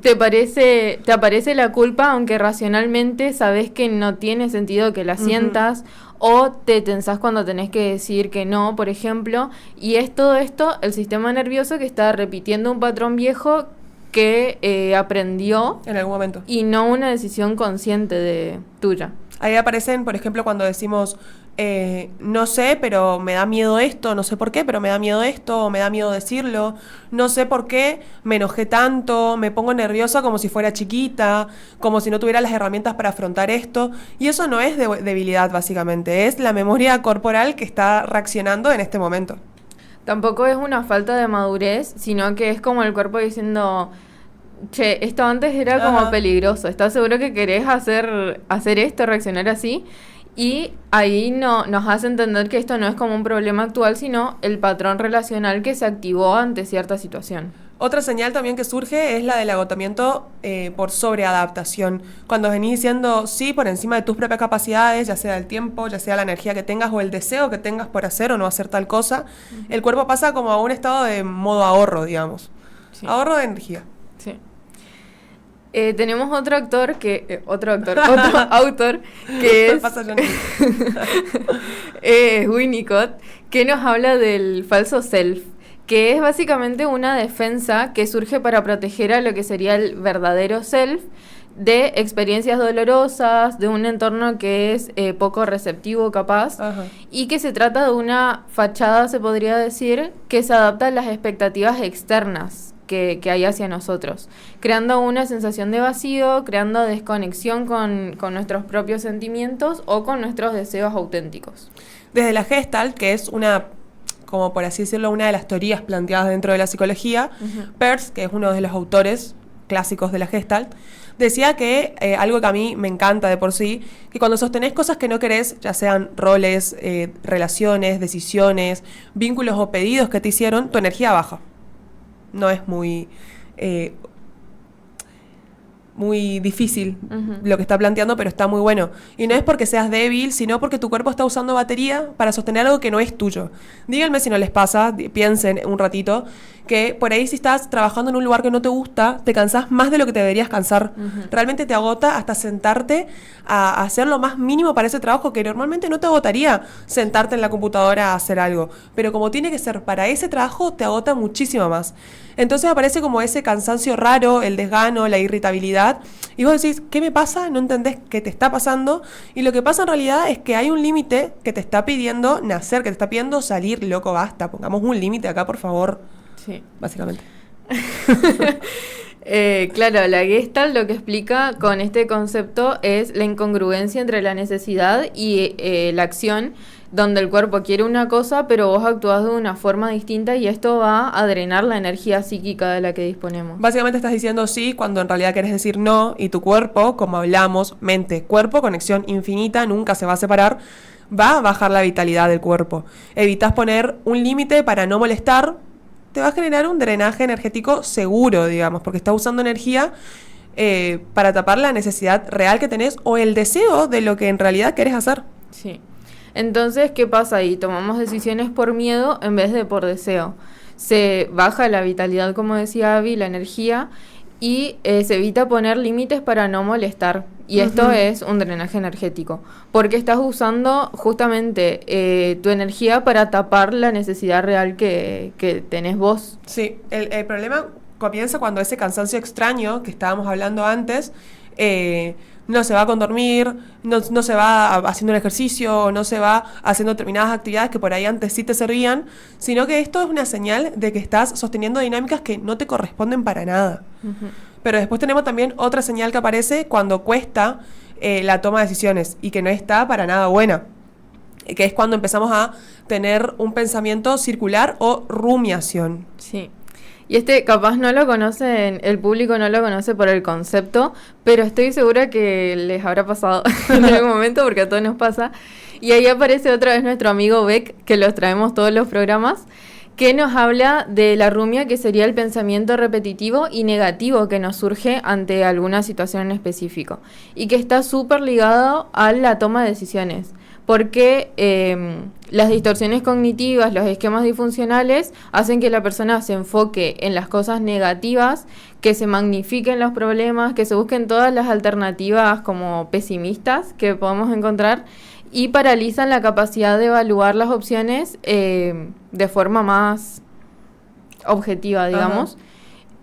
Speaker 2: Te aparece la culpa, aunque racionalmente sabes que no tiene sentido que la sientas, o te tensás cuando tenés que decir que no, por ejemplo, y es todo esto, el sistema nervioso que está repitiendo un patrón viejo que aprendió
Speaker 3: en algún momento
Speaker 2: y no una decisión consciente tuya.
Speaker 3: Ahí aparecen, por ejemplo, cuando decimos no sé, pero me da miedo esto, no sé por qué, pero me da miedo esto, o me da miedo decirlo, no sé por qué me enojé tanto, me pongo nerviosa como si fuera chiquita, como si no tuviera las herramientas para afrontar esto, y eso no es debilidad básicamente, es la memoria corporal que está reaccionando en este momento.
Speaker 2: Tampoco es una falta de madurez, sino que es como el cuerpo diciendo, che, esto antes era como peligroso, ¿estás seguro que querés hacer esto, reaccionar así? Y ahí nos hace entender que esto no es como un problema actual, sino el patrón relacional que se activó ante cierta situación.
Speaker 3: Otra señal también que surge es la del agotamiento por sobreadaptación. Cuando venís diciendo sí por encima de tus propias capacidades, ya sea el tiempo, ya sea la energía que tengas o el deseo que tengas por hacer o no hacer tal cosa, el cuerpo pasa como a un estado de modo ahorro, digamos. Sí. Ahorro de energía.
Speaker 2: Sí. Tenemos otro autor que es Winnicott, que nos habla del falso self, que es básicamente una defensa que surge para proteger a lo que sería el verdadero self de experiencias dolorosas, de un entorno que es poco receptivo capaz, y que se trata de una fachada, se podría decir, que se adapta a las expectativas externas que hay hacia nosotros, creando una sensación de vacío, creando desconexión con nuestros propios sentimientos o con nuestros deseos auténticos.
Speaker 3: Desde la Gestalt, que es una, como por así decirlo, una de las teorías planteadas dentro de la psicología, Peirce, que es uno de los autores clásicos de la Gestalt, decía que algo que a mí me encanta de por sí, que cuando sostenés cosas que no querés, ya sean roles, relaciones, decisiones, vínculos o pedidos que te hicieron, tu energía baja. No es muy difícil lo que está planteando, pero está muy bueno. Y no es porque seas débil, sino porque tu cuerpo está usando batería para sostener algo que no es tuyo. Díganme si no les pasa, piensen un ratito, que por ahí si estás trabajando en un lugar que no te gusta, te cansás más de lo que te deberías cansar. Realmente te agota hasta sentarte a hacer lo más mínimo para ese trabajo, que normalmente no te agotaría sentarte en la computadora a hacer algo. Pero como tiene que ser para ese trabajo, te agota muchísimo más. Entonces aparece como ese cansancio raro, el desgano, la irritabilidad, y vos decís, ¿qué me pasa? No entendés qué te está pasando, y lo que pasa en realidad es que hay un límite que te está pidiendo nacer, que te está pidiendo salir, loco, basta, pongamos un límite acá, por favor. Sí. Básicamente.
Speaker 2: Claro, la Gestalt lo que explica con este concepto es la incongruencia entre la necesidad y la acción, donde el cuerpo quiere una cosa, pero vos actuás de una forma distinta y esto va a drenar la energía psíquica de la que disponemos.
Speaker 3: Básicamente estás diciendo sí cuando en realidad querés decir no, y tu cuerpo, como hablamos, mente, cuerpo, conexión infinita, nunca se va a separar, va a bajar la vitalidad del cuerpo. Evitas poner un límite para no molestar, te va a generar un drenaje energético seguro, digamos, porque está usando energía para tapar la necesidad real que tenés o el deseo de lo que en realidad querés hacer.
Speaker 2: Sí. Entonces, ¿qué pasa ahí? Tomamos decisiones por miedo en vez de por deseo. Se baja la vitalidad, como decía Abby, la energía, y se evita poner límites para no molestar. Y esto es un drenaje energético, porque estás usando justamente tu energía para tapar la necesidad real que tenés vos.
Speaker 3: Sí, el problema comienza cuando ese cansancio extraño que estábamos hablando antes no se va con dormir, no se va haciendo un ejercicio, no se va haciendo determinadas actividades que por ahí antes sí te servían, sino que esto es una señal de que estás sosteniendo dinámicas que no te corresponden para nada. Pero después tenemos también otra señal que aparece cuando cuesta la toma de decisiones y que no está para nada buena, que es cuando empezamos a tener un pensamiento circular o rumiación.
Speaker 2: Sí. Y capaz no lo conocen, el público no lo conoce por el concepto, pero estoy segura que les habrá pasado en algún momento, porque a todos nos pasa. Y ahí aparece otra vez nuestro amigo Beck, que los traemos todos los programas, que nos habla de la rumia, que sería el pensamiento repetitivo y negativo que nos surge ante alguna situación en específico, y que está súper ligado a la toma de decisiones. Porque las distorsiones cognitivas, los esquemas disfuncionales, hacen que la persona se enfoque en las cosas negativas, que se magnifiquen los problemas, que se busquen todas las alternativas como pesimistas que podemos encontrar, y paralizan la capacidad de evaluar las opciones de forma más objetiva, digamos.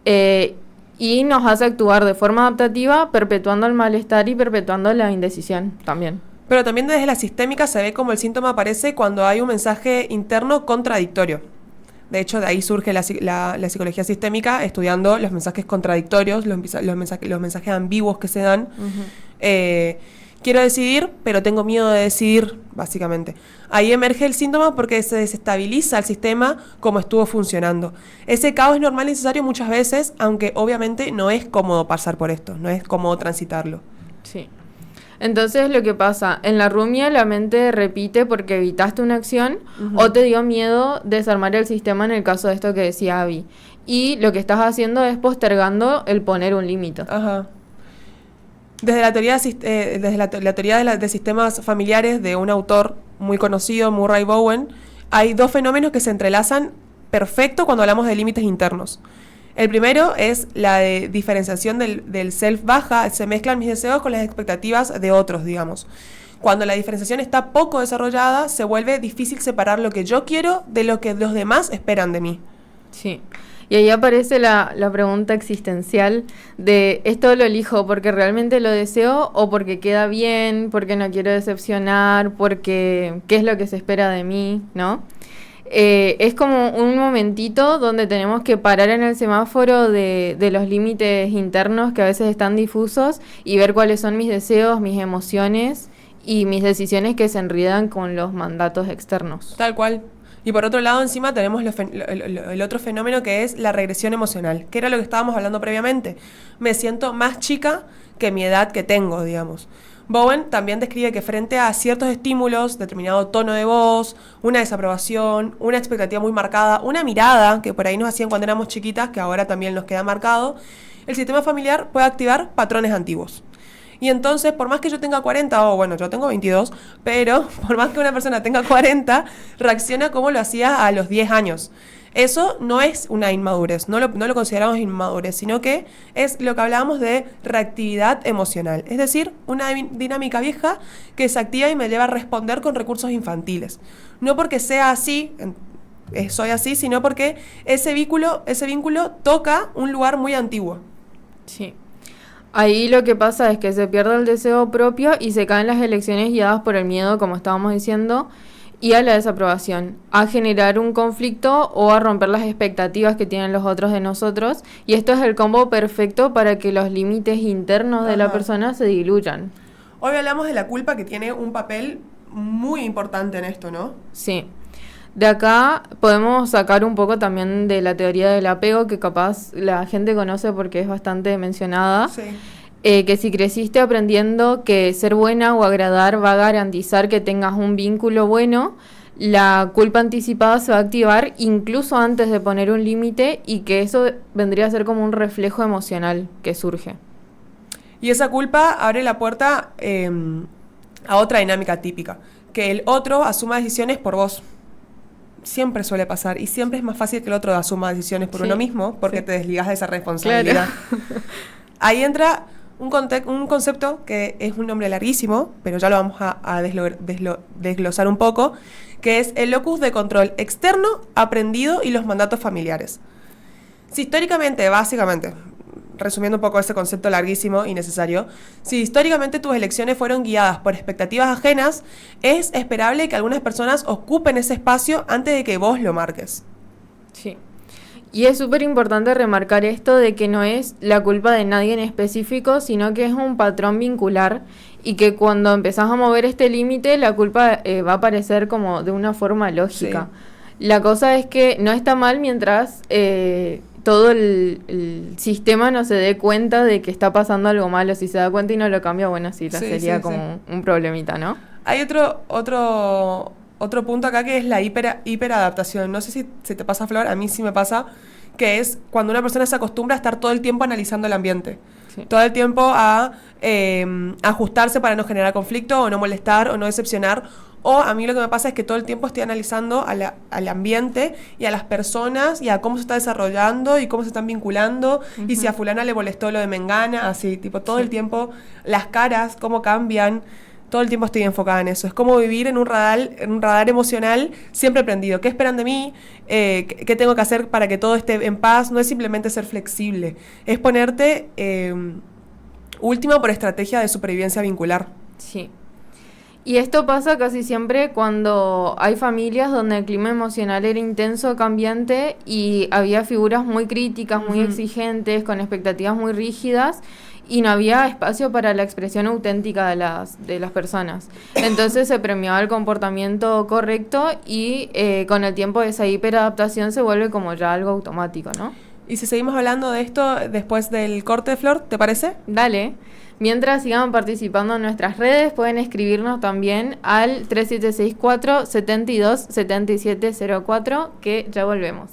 Speaker 2: Y nos hace actuar de forma adaptativa, perpetuando el malestar y perpetuando la indecisión también.
Speaker 3: Pero también desde la sistémica se ve como el síntoma aparece cuando hay un mensaje interno contradictorio. De hecho, de ahí surge la psicología sistémica, estudiando los mensajes contradictorios, los mensajes ambiguos que se dan. Quiero decidir, pero tengo miedo de decidir, básicamente. Ahí emerge el síntoma porque se desestabiliza el sistema como estuvo funcionando. Ese caos es normal y necesario muchas veces, aunque obviamente no es cómodo pasar por esto, no es cómodo transitarlo.
Speaker 2: Sí. Entonces lo que pasa, en la rumia la mente repite porque evitaste una acción o te dio miedo desarmar el sistema en el caso de esto que decía Abby. Y lo que estás haciendo es postergando el poner un límite.
Speaker 3: Ajá. Desde la teoría, la teoría de sistemas familiares de un autor muy conocido, Murray Bowen, hay dos fenómenos que se entrelazan perfecto cuando hablamos de límites internos. El primero es la de diferenciación del self baja, se mezclan mis deseos con las expectativas de otros, digamos. Cuando la diferenciación está poco desarrollada, se vuelve difícil separar lo que yo quiero de lo que los demás esperan de mí.
Speaker 2: Sí. Y ahí aparece la pregunta existencial de ¿esto lo elijo porque realmente lo deseo o porque queda bien, porque no quiero decepcionar, porque qué es lo que se espera de mí, ¿no? Es como un momentito donde tenemos que parar en el semáforo de los límites internos que a veces están difusos y ver cuáles son mis deseos, mis emociones y mis decisiones que se enredan con los mandatos externos.
Speaker 3: Tal cual. Y por otro lado, encima tenemos el otro fenómeno que es la regresión emocional, que era lo que estábamos hablando previamente. Me siento más chica que mi edad que tengo, digamos. Bowen también describe que frente a ciertos estímulos, determinado tono de voz, una desaprobación, una expectativa muy marcada, una mirada que por ahí nos hacían cuando éramos chiquitas, que ahora también nos queda marcado, el sistema familiar puede activar patrones antiguos. Y entonces, por más que yo tenga 40, o bueno, yo tengo 22, pero por más que una persona tenga 40, reacciona como lo hacía a los 10 años. Eso no es una inmadurez, no lo consideramos inmadurez, sino que es lo que hablábamos de reactividad emocional. Es decir, una dinámica vieja que se activa y me lleva a responder con recursos infantiles. No porque sea así, soy así, sino porque ese vínculo toca un lugar muy antiguo.
Speaker 2: Sí. Ahí lo que pasa es que se pierde el deseo propio y se caen las elecciones guiadas por el miedo, como estábamos diciendo, y a la desaprobación, a generar un conflicto o a romper las expectativas que tienen los otros de nosotros. Y esto es el combo perfecto para que los límites internos de la persona se diluyan.
Speaker 3: Hoy hablamos de la culpa, que tiene un papel muy importante en esto, ¿no?
Speaker 2: Sí. De acá podemos sacar un poco también de la teoría del apego, que capaz la gente conoce porque es bastante mencionada.
Speaker 3: Sí.
Speaker 2: Que si creciste aprendiendo que ser buena o agradar va a garantizar que tengas un vínculo bueno, la culpa anticipada se va a activar incluso antes de poner un límite, y que eso vendría a ser como un reflejo emocional que surge.
Speaker 3: Y esa culpa abre la puerta a otra dinámica típica, que el otro asuma decisiones por vos. Siempre suele pasar, y siempre es más fácil que el otro asuma decisiones por uno mismo, porque te desligas de esa responsabilidad. Claro. Ahí entra un concepto que es un nombre larguísimo, pero ya lo vamos a desglosar un poco, que es el locus de control externo, aprendido y los mandatos familiares. Si históricamente, básicamente, resumiendo un poco ese concepto larguísimo y necesario, si históricamente tus elecciones fueron guiadas por expectativas ajenas, es esperable que algunas personas ocupen ese espacio antes de que vos lo marques.
Speaker 2: Sí. Y es súper importante remarcar esto de que no es la culpa de nadie en específico, sino que es un patrón vincular, y que cuando empezás a mover este límite, la culpa va a aparecer como de una forma lógica. Sí. La cosa es que no está mal mientras todo el sistema no se dé cuenta de que está pasando algo malo. Si se da cuenta y no lo cambia, bueno, sí, sería como un problemita, ¿no?
Speaker 3: Hay otro punto acá, que es la hiperadaptación. No sé si se te pasa, Flor, a mí sí me pasa, que es cuando una persona se acostumbra a estar todo el tiempo analizando el ambiente. Sí. Todo el tiempo a ajustarse para no generar conflicto, o no molestar, o no decepcionar. O a mí lo que me pasa es que todo el tiempo estoy analizando al ambiente y a las personas y a cómo se está desarrollando y cómo se están vinculando, y si a fulana le molestó lo de mengana, así, tipo todo el tiempo, las caras, cómo cambian. Todo el tiempo estoy enfocada en eso. Es como vivir en un radar emocional siempre prendido. ¿Qué esperan de mí? ¿Qué tengo que hacer para que todo esté en paz? No es simplemente ser flexible. Es ponerte última por estrategia de supervivencia vincular.
Speaker 2: Sí. Y esto pasa casi siempre cuando hay familias donde el clima emocional era intenso, cambiante y había figuras muy críticas, muy exigentes, con expectativas muy rígidas y no había espacio para la expresión auténtica de las personas. Entonces se premiaba el comportamiento correcto y con el tiempo esa hiperadaptación se vuelve como ya algo automático, ¿no?
Speaker 3: Y si seguimos hablando de esto después del corte, Flor, ¿te parece?
Speaker 2: Dale. Mientras sigan participando en nuestras redes, pueden escribirnos también al 3764-727704, que ya volvemos.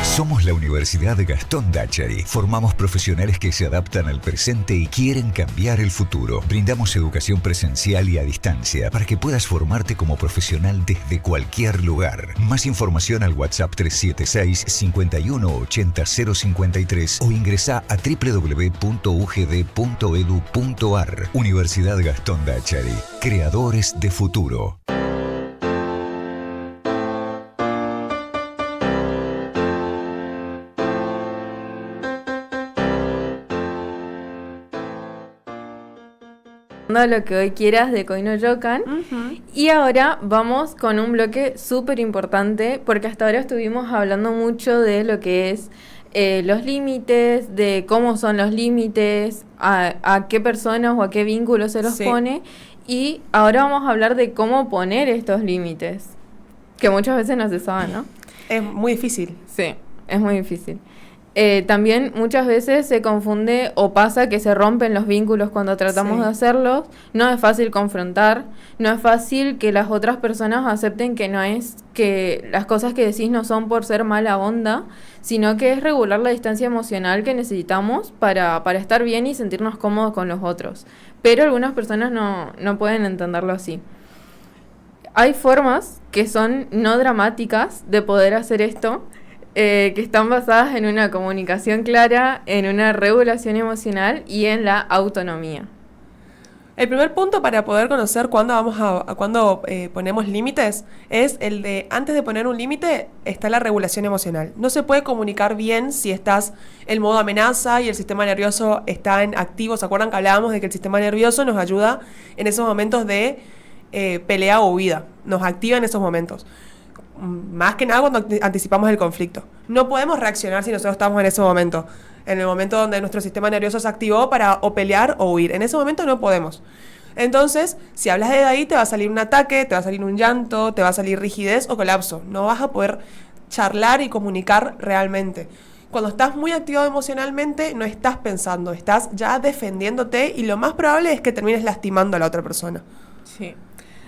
Speaker 5: Somos la Universidad de Gastón Dáchari. Formamos profesionales que se adaptan al presente y quieren cambiar el futuro. Brindamos educación presencial y a distancia para que puedas formarte como profesional desde cualquier lugar. Más información al WhatsApp 376-5180-053 o ingresá a www.ugd.edu.ar. Universidad Gastón Dáchari. Creadores de futuro.
Speaker 2: Lo que hoy quieras de Koino Yokan. Y ahora vamos con un bloque súper importante, porque hasta ahora estuvimos hablando mucho de lo que es los límites, de cómo son los límites, a qué personas o a qué vínculos se los pone, y ahora vamos a hablar de cómo poner estos límites, que muchas veces no se saben, ¿no?
Speaker 3: Es muy difícil.
Speaker 2: Sí, es muy difícil. También muchas veces se confunde o pasa que se rompen los vínculos cuando tratamos de hacerlos. No es fácil confrontar, no es fácil que las otras personas acepten que no es que las cosas que decís no son por ser mala onda, sino que es regular la distancia emocional que necesitamos para estar bien y sentirnos cómodos con los otros. Pero algunas personas no pueden entenderlo así. Hay formas que son no dramáticas de poder hacer esto, que están basadas en una comunicación clara, en una regulación emocional y en la autonomía.
Speaker 3: El primer punto para poder conocer cuándo ponemos límites es el de, antes de poner un límite, está la regulación emocional. No se puede comunicar bien si estás en modo amenaza y el sistema nervioso está en activo. ¿Se acuerdan que hablábamos de que el sistema nervioso nos ayuda en esos momentos de pelea o huida? Nos activa en esos momentos. Más que nada cuando anticipamos el conflicto. No podemos reaccionar si nosotros estamos en ese momento. En el momento donde nuestro sistema nervioso se activó para o pelear o huir. En ese momento no podemos. Entonces, si hablas de ahí, te va a salir un ataque, te va a salir un llanto, te va a salir rigidez o colapso. No vas a poder charlar y comunicar realmente. Cuando estás muy activado emocionalmente, no estás pensando, estás ya defendiéndote y lo más probable es que termines lastimando a la otra persona.
Speaker 2: Sí.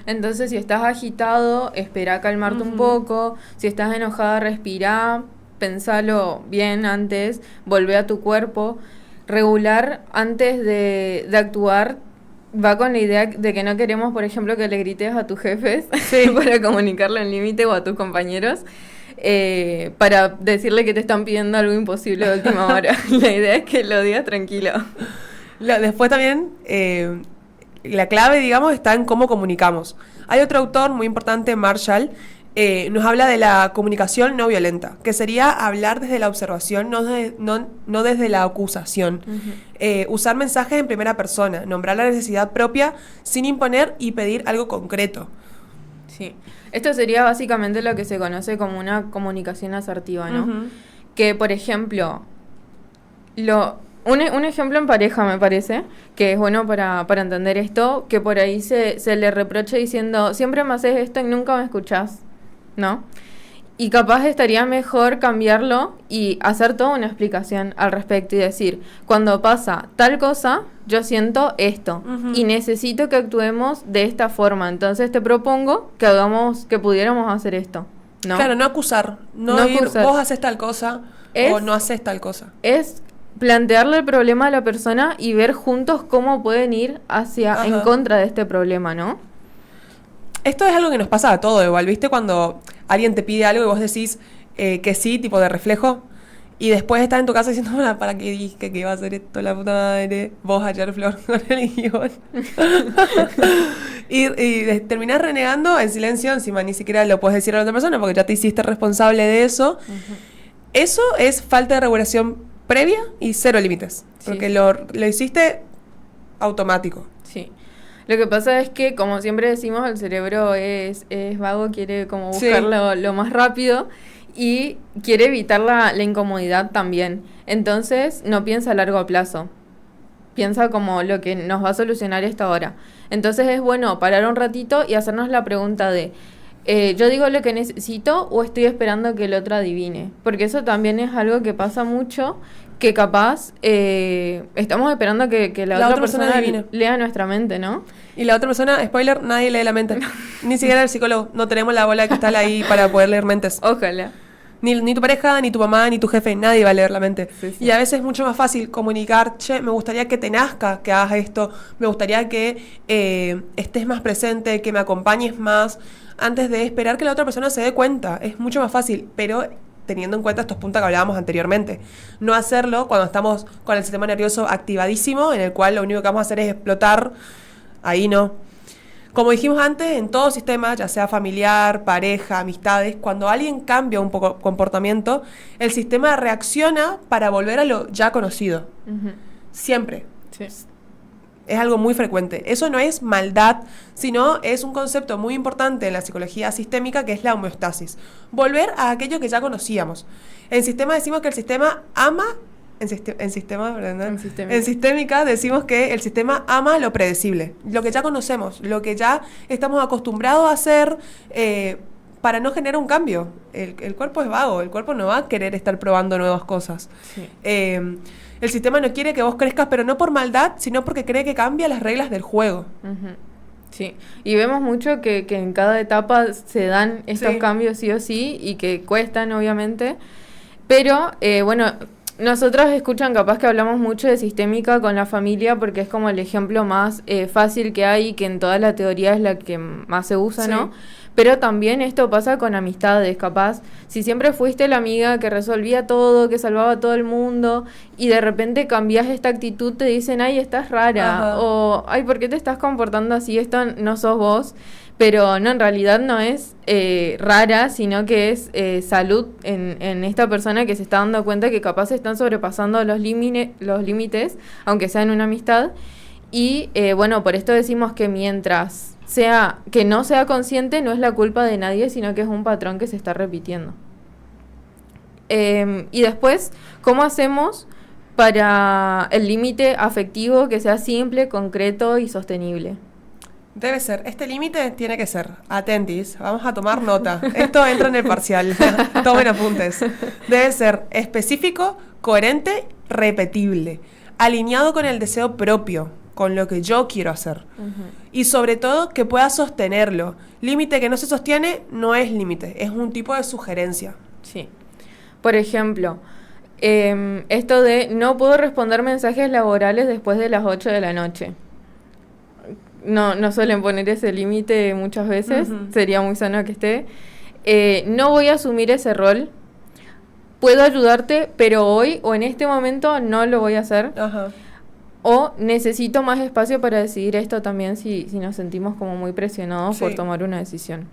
Speaker 2: Entonces, si estás agitado, espera a calmarte un poco. Si estás enojada, respira, pensalo bien antes, volvé a tu cuerpo. Regular antes de actuar va con la idea de que no queremos, por ejemplo, que le grites a tus jefes para comunicarle el límite o a tus compañeros, para decirle que te están pidiendo algo imposible de última hora. La idea es que lo digas tranquilo.
Speaker 3: Después también... la clave, digamos, está en cómo comunicamos. Hay otro autor muy importante, Marshall, nos habla de la comunicación no violenta, que sería hablar desde la observación, no desde la acusación. Usar mensajes en primera persona, nombrar la necesidad propia sin imponer y pedir algo concreto.
Speaker 2: Sí, esto sería básicamente lo que se conoce como una comunicación asertiva, ¿no? Que, por ejemplo, Un ejemplo en pareja me parece, que es bueno para entender esto, que por ahí se le reprocha diciendo, siempre me haces esto y nunca me escuchás, ¿no? Y capaz estaría mejor cambiarlo y hacer toda una explicación al respecto y decir, cuando pasa tal cosa, yo siento esto y necesito que actuemos de esta forma, entonces te propongo que pudiéramos hacer esto, ¿no?
Speaker 3: Claro, no acusar, no ir, acusar. Vos haces tal cosa o no haces tal cosa.
Speaker 2: Es plantearle el problema a la persona y ver juntos cómo pueden ir en contra de este problema, ¿no?
Speaker 3: Esto es algo que nos pasa a todos igual, ¿viste? Cuando alguien te pide algo y vos decís que sí, tipo de reflejo, y después estás en tu casa diciendo, ¿para qué dije que iba a hacer esto la puta madre? Vos ayer, Flor, con el guión. y terminás renegando en silencio, encima ni siquiera lo puedes decir a la otra persona porque ya te hiciste responsable de eso. Eso es falta de regulación previa y cero límites, porque lo hiciste automático.
Speaker 2: Sí. Lo que pasa es que, como siempre decimos, el cerebro es vago, quiere como buscar lo más rápido y quiere evitar la incomodidad también. Entonces, no piensa a largo plazo. Piensa como lo que nos va a solucionar esto ahora. Entonces, es bueno parar un ratito y hacernos la pregunta de... ¿yo digo lo que necesito o estoy esperando que el otro adivine? Porque eso también es algo que pasa mucho, que capaz estamos esperando que la otra persona lea nuestra mente, ¿no?
Speaker 3: Y la otra persona, spoiler, nadie lee la mente. Ni siquiera el psicólogo. No tenemos la bola de cristal ahí para poder leer mentes.
Speaker 2: Ojalá.
Speaker 3: Ni tu pareja, ni tu mamá, ni tu jefe, nadie va a leer la mente.
Speaker 2: Sí.
Speaker 3: Y a veces es mucho más fácil comunicar, che, me gustaría que te nazca, que hagas esto, me gustaría que estés más presente, que me acompañes más, antes de esperar que la otra persona se dé cuenta. Es mucho más fácil, pero teniendo en cuenta estos puntos que hablábamos anteriormente. No hacerlo cuando estamos con el sistema nervioso activadísimo, en el cual lo único que vamos a hacer es explotar. Ahí no. Como dijimos antes, en todo sistema, ya sea familiar, pareja, amistades, cuando alguien cambia un poco comportamiento, el sistema reacciona para volver a lo ya conocido.
Speaker 2: Uh-huh.
Speaker 3: Siempre.
Speaker 2: Sí.
Speaker 3: Es algo muy frecuente. Eso no es maldad, sino es un concepto muy importante en la psicología sistémica, que es la homeostasis. Volver a aquello que ya conocíamos. En sistema decimos que el sistema ama... En sistémica decimos que el sistema ama lo predecible, lo que ya conocemos, lo que ya estamos acostumbrados a hacer, para no generar un cambio. El cuerpo es vago, el cuerpo no va a querer estar probando nuevas cosas.
Speaker 2: Sí.
Speaker 3: El sistema no quiere que vos crezcas, pero no por maldad, sino porque cree que cambia las reglas del juego.
Speaker 2: Uh-huh. Sí, y vemos mucho que en cada etapa se dan estos cambios sí o sí, y que cuestan obviamente, pero bueno... Nosotros escuchan capaz que hablamos mucho de sistémica con la familia porque es como el ejemplo más fácil que hay y que en toda la teoría es la que más se usa, ¿no? Pero también esto pasa con amistades, capaz. Si siempre fuiste la amiga que resolvía todo, que salvaba a todo el mundo y de repente cambias esta actitud, te dicen, ay, estás rara. Ajá. O, ay, ¿por qué te estás comportando así? Esto no sos vos. Pero no, en realidad no es rara, sino que es salud en esta persona que se está dando cuenta que capaz están sobrepasando los límites, aunque sea en una amistad. Y bueno, por esto decimos que mientras que no sea consciente, no es la culpa de nadie, sino que es un patrón que se está repitiendo. Y después, ¿cómo hacemos para el límite afectivo que sea simple, concreto y sostenible?
Speaker 3: Debe ser, este límite tiene que ser, atentis, vamos a tomar nota, esto entra en el parcial, tomen apuntes. Debe ser específico, coherente, repetible, alineado con el deseo propio, con lo que yo quiero hacer. Uh-huh. Y sobre todo, que pueda sostenerlo. Límite que no se sostiene no es límite, es un tipo de sugerencia.
Speaker 2: Sí. Por ejemplo, esto de no puedo responder mensajes laborales después de las 8 de la noche. No suelen poner ese límite muchas veces, uh-huh. Sería muy sano que esté. No voy a asumir ese rol. Puedo ayudarte, pero hoy o en este momento no lo voy a hacer. Uh-huh. O necesito más espacio para decidir esto también si nos sentimos como muy presionados por tomar una decisión.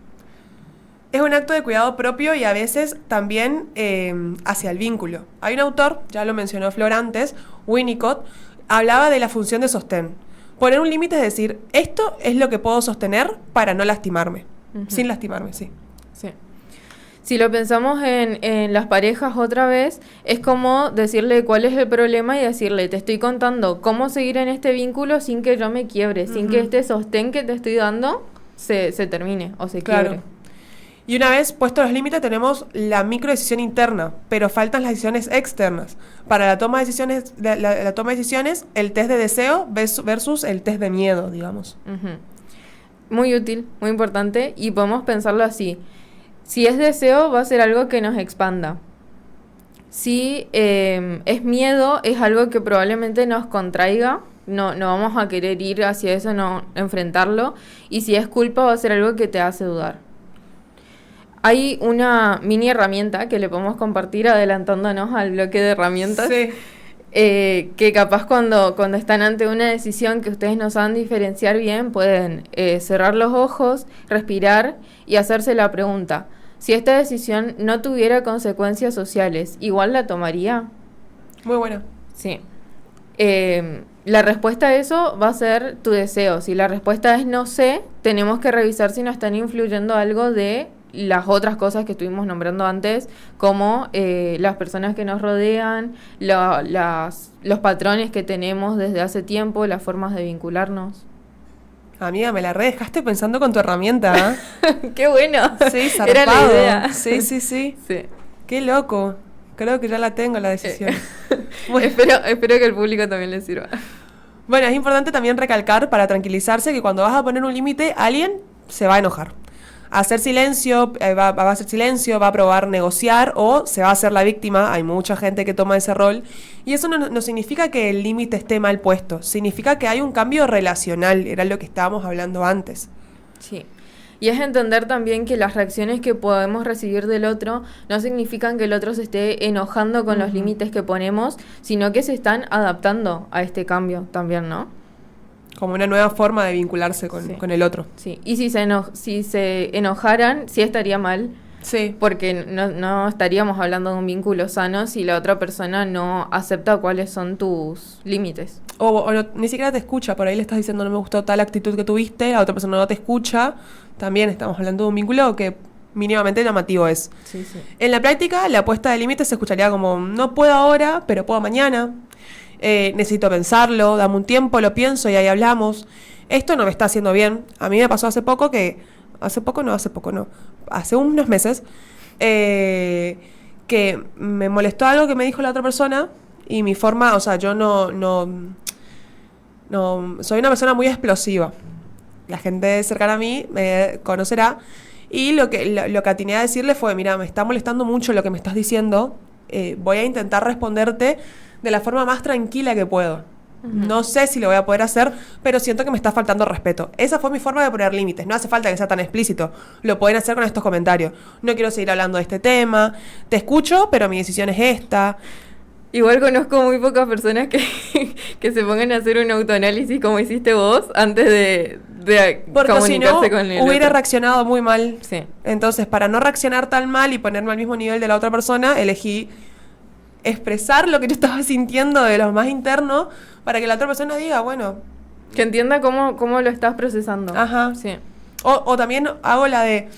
Speaker 3: Es un acto de cuidado propio y a veces también hacia el vínculo. Hay un autor, ya lo mencionó Flor antes, Winnicott, hablaba de la función de sostén. Poner un límite es decir, esto es lo que puedo sostener para no lastimarme. Uh-huh. Sin lastimarme, sí.
Speaker 2: Si lo pensamos en las parejas otra vez, es como decirle cuál es el problema y decirle, te estoy contando cómo seguir en este vínculo sin que yo me quiebre, uh-huh. Sin que este sostén que te estoy dando se termine o se quiebre.
Speaker 3: Y una vez puestos los límites tenemos la microdecisión interna, pero faltan las decisiones externas. Para la toma de decisiones, la toma de decisiones, el test de deseo versus el test de miedo, digamos.
Speaker 2: Uh-huh. Muy útil, muy importante, y podemos pensarlo así. Si es deseo, va a ser algo que nos expanda. Si es miedo, es algo que probablemente nos contraiga. No vamos a querer ir hacia eso, no enfrentarlo. Y si es culpa, va a ser algo que te hace dudar. Hay una mini herramienta que le podemos compartir adelantándonos al bloque de herramientas.
Speaker 3: Sí.
Speaker 2: Que capaz cuando están ante una decisión que ustedes no saben diferenciar bien, pueden cerrar los ojos, respirar y hacerse la pregunta: si esta decisión no tuviera consecuencias sociales, ¿igual la tomaría?
Speaker 3: Muy buena.
Speaker 2: Sí. la respuesta a eso va a ser tu deseo. Si la respuesta es no sé, tenemos que revisar si nos están influyendo algo de las otras cosas que estuvimos nombrando antes, como las personas que nos rodean, los patrones que tenemos desde hace tiempo, las formas de vincularnos.
Speaker 3: Amiga, me la re dejaste pensando con tu herramienta.
Speaker 2: ¡Qué bueno!
Speaker 3: Sí, zarpado.
Speaker 2: Era la idea.
Speaker 3: Sí.
Speaker 2: Sí.
Speaker 3: Qué loco. Creo que ya la tengo, la decisión.
Speaker 2: Bueno. Espero que al público también le sirva.
Speaker 3: Bueno, es importante también recalcar para tranquilizarse que cuando vas a poner un límite, alguien se va a enojar. A hacer silencio, va a hacer silencio, va a probar negociar o se va a hacer la víctima. Hay mucha gente que toma ese rol. Y eso no significa que el límite esté mal puesto. Significa que hay un cambio relacional. Era lo que estábamos hablando antes.
Speaker 2: Sí. Y es entender también que las reacciones que podemos recibir del otro no significan que el otro se esté enojando con los límites que ponemos, sino que se están adaptando a este cambio también, ¿no?
Speaker 3: Como una nueva forma de vincularse con el otro.
Speaker 2: Sí, y si se enojaran, sí estaría mal.
Speaker 3: Sí.
Speaker 2: Porque no estaríamos hablando de un vínculo sano si la otra persona no acepta cuáles son tus límites.
Speaker 3: O ni siquiera te escucha, por ahí le estás diciendo no me gustó tal actitud que tuviste, la otra persona no te escucha. También estamos hablando de un vínculo que mínimamente llamativo es.
Speaker 2: Sí.
Speaker 3: En la práctica, la puesta de límites se escucharía como no puedo ahora, pero puedo mañana. Necesito pensarlo, dame un tiempo, lo pienso y ahí hablamos. Esto no me está haciendo bien. A mí me pasó hace unos meses, que me molestó algo que me dijo la otra persona y mi forma, o sea, yo no soy una persona muy explosiva. La gente cercana a mí me conocerá y lo que atiné a decirle fue, mira, me está molestando mucho lo que me estás diciendo, voy a intentar responderte de la forma más tranquila que puedo. No sé si lo voy a poder hacer, pero siento que me está faltando respeto. Esa fue mi forma de poner límites. No hace falta que sea tan explícito. Lo pueden hacer con estos comentarios. No quiero seguir hablando de este tema. Te escucho, pero mi decisión es esta.
Speaker 2: Igual conozco muy pocas personas que se pongan a hacer un autoanálisis como hiciste vos antes de
Speaker 3: porque
Speaker 2: comunicarse
Speaker 3: si no,
Speaker 2: con el
Speaker 3: hubiera
Speaker 2: otro.
Speaker 3: reaccionado muy mal.
Speaker 2: Sí.
Speaker 3: Entonces, para no reaccionar tan mal y ponerme al mismo nivel de la otra persona, elegí expresar lo que yo estaba sintiendo de lo más interno para que la otra persona diga, bueno...
Speaker 2: Que entienda cómo lo estás procesando.
Speaker 3: Ajá.
Speaker 2: Sí.
Speaker 3: O también hago la de...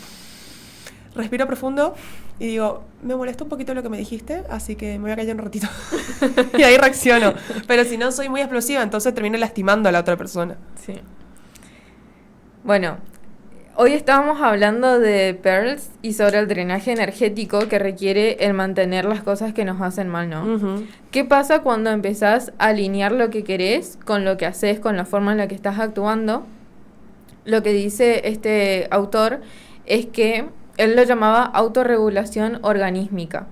Speaker 3: Respiro profundo y digo, me molestó un poquito lo que me dijiste, así que me voy a callar un ratito. Y ahí reacciono. Pero si no, soy muy explosiva, entonces termino lastimando a la otra persona.
Speaker 2: Sí. Bueno, hoy estábamos hablando de Pearls y sobre el drenaje energético que requiere el mantener las cosas que nos hacen mal, ¿no?
Speaker 3: Uh-huh.
Speaker 2: ¿Qué pasa cuando empezás a alinear lo que querés con lo que haces, con la forma en la que estás actuando? Lo que dice este autor es que él lo llamaba autorregulación organísmica.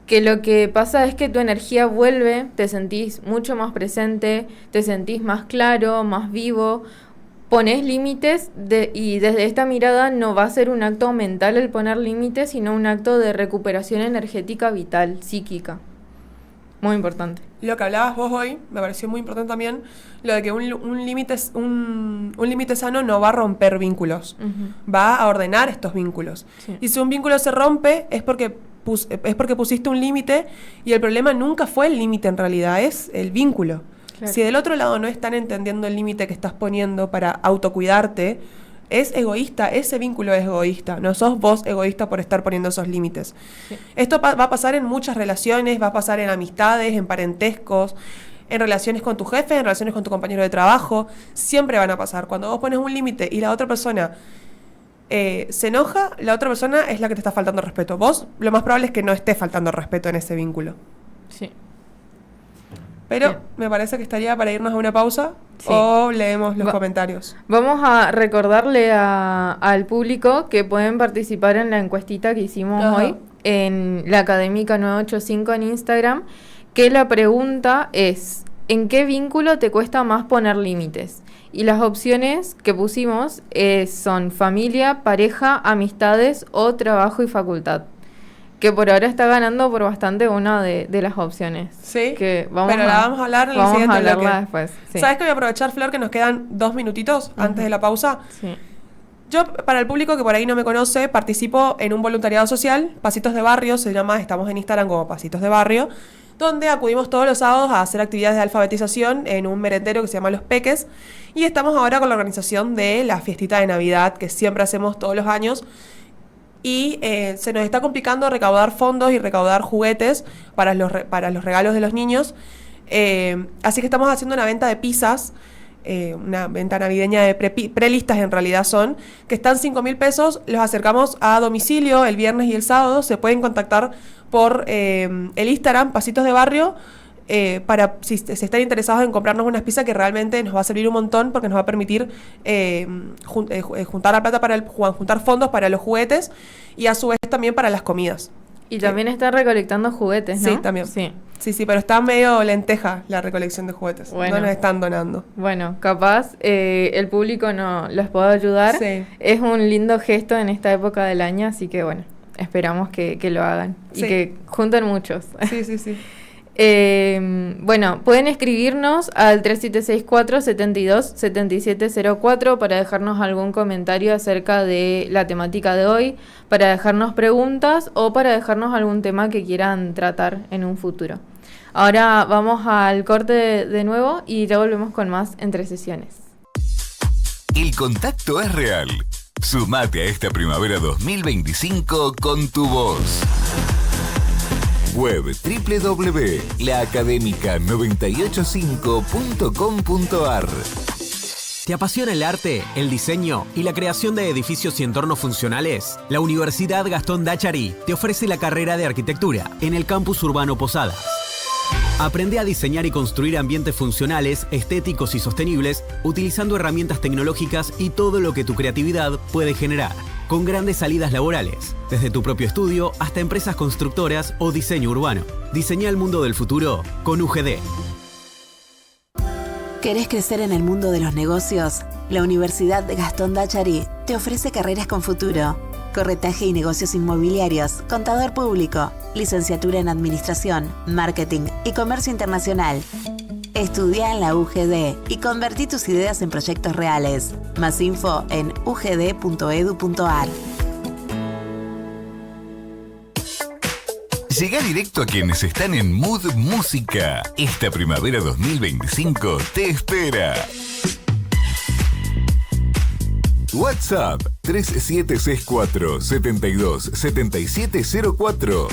Speaker 2: Que lo que pasa es que tu energía vuelve, te sentís mucho más presente, te sentís más claro, más vivo. Pones límites y desde esta mirada no va a ser un acto mental el poner límites, sino un acto de recuperación energética vital, psíquica. Muy importante.
Speaker 3: Lo que hablabas vos hoy me pareció muy importante también, lo de que un límite sano no va a romper vínculos, va a ordenar estos vínculos. Sí. Y si un vínculo se rompe es porque pusiste un límite y el problema nunca fue el límite en realidad, es el vínculo. Claro. Si del otro lado no están entendiendo el límite que estás poniendo para autocuidarte, es egoísta, ese vínculo es egoísta. No sos vos egoísta por estar poniendo esos límites. Sí. Esto va a pasar en muchas relaciones, va a pasar en amistades, en parentescos, en relaciones con tu jefe, en relaciones con tu compañero de trabajo. Siempre van a pasar. Cuando vos pones un límite y la otra persona se enoja, la otra persona es la que te está faltando respeto. Vos, lo más probable es que no estés faltando respeto en ese vínculo.
Speaker 2: Sí.
Speaker 3: Pero
Speaker 2: bien,
Speaker 3: me parece que estaría para irnos a una pausa, sí, o leemos los comentarios.
Speaker 2: Vamos a recordarle al público que pueden participar en la encuestita que hicimos hoy en la Académica 985 en Instagram, que la pregunta es, ¿en qué vínculo te cuesta más poner límites? Y las opciones que pusimos son familia, pareja, amistades o trabajo y facultad. Que por ahora está ganando por bastante una de las opciones.
Speaker 3: Sí,
Speaker 2: que
Speaker 3: la vamos a hablar en el siguiente bloque.
Speaker 2: Después. Sí.
Speaker 3: ¿Sabes que voy a aprovechar, Flor, que nos quedan 2 minutitos antes de la pausa?
Speaker 2: Sí.
Speaker 3: Yo, para el público que por ahí no me conoce, participo en un voluntariado social, Pasitos de Barrio, se llama, estamos en Instagram como Pasitos de Barrio, donde acudimos todos los sábados a hacer actividades de alfabetización en un merendero que se llama Los Peques. Y estamos ahora con la organización de la fiestita de Navidad, que siempre hacemos todos los años. Y se nos está complicando recaudar fondos y recaudar juguetes para los regalos de los niños. Así que estamos haciendo una venta de pizzas, una venta navideña de prelistas en realidad son, que están 5.000 pesos, los acercamos a domicilio el viernes y el sábado. Se pueden contactar por el Instagram Pasitos de Barrio, para si están interesados en comprarnos unas pizzas, que realmente nos va a servir un montón, porque nos va a permitir juntar la plata juntar fondos para los juguetes y a su vez también para las comidas.
Speaker 2: Y también está recolectando juguetes, ¿no?
Speaker 3: Sí, también. Sí, pero está medio lenteja la recolección de juguetes.
Speaker 2: Bueno.
Speaker 3: No nos están donando.
Speaker 2: Bueno, capaz el público no los pueda ayudar.
Speaker 3: Sí.
Speaker 2: Es un lindo gesto en esta época del año, así que bueno, esperamos que lo hagan y que junten muchos.
Speaker 3: Sí.
Speaker 2: Bueno, pueden escribirnos al 3764-727704 para dejarnos algún comentario acerca de la temática de hoy, para dejarnos preguntas o para dejarnos algún tema que quieran tratar en un futuro. Ahora vamos al corte de nuevo y ya volvemos con más Entre Sesiones.
Speaker 5: El contacto es real. Sumate a esta primavera 2025 con tu voz. Web www.laacademica985.com.ar.
Speaker 6: ¿Te apasiona el arte, el diseño y la creación de edificios y entornos funcionales? La Universidad Gastón Dachari te ofrece la carrera de arquitectura en el campus urbano Posadas. Aprende a diseñar y construir ambientes funcionales, estéticos y sostenibles, utilizando herramientas tecnológicas y todo lo que tu creatividad puede generar, con grandes salidas laborales, desde tu propio estudio hasta empresas constructoras o diseño urbano. Diseña el mundo del futuro con UGD.
Speaker 7: ¿Querés crecer en el mundo de los negocios? La Universidad Gastón Dachari te ofrece carreras con futuro. Corretaje y negocios inmobiliarios, contador público, licenciatura en administración, marketing y comercio internacional. Estudia en la UGD y convertí tus ideas en proyectos reales. Más info en ugd.edu.ar.
Speaker 5: Llega directo a quienes están en Mood Música. Esta primavera 2025 te espera. WhatsApp 3764 72 7704.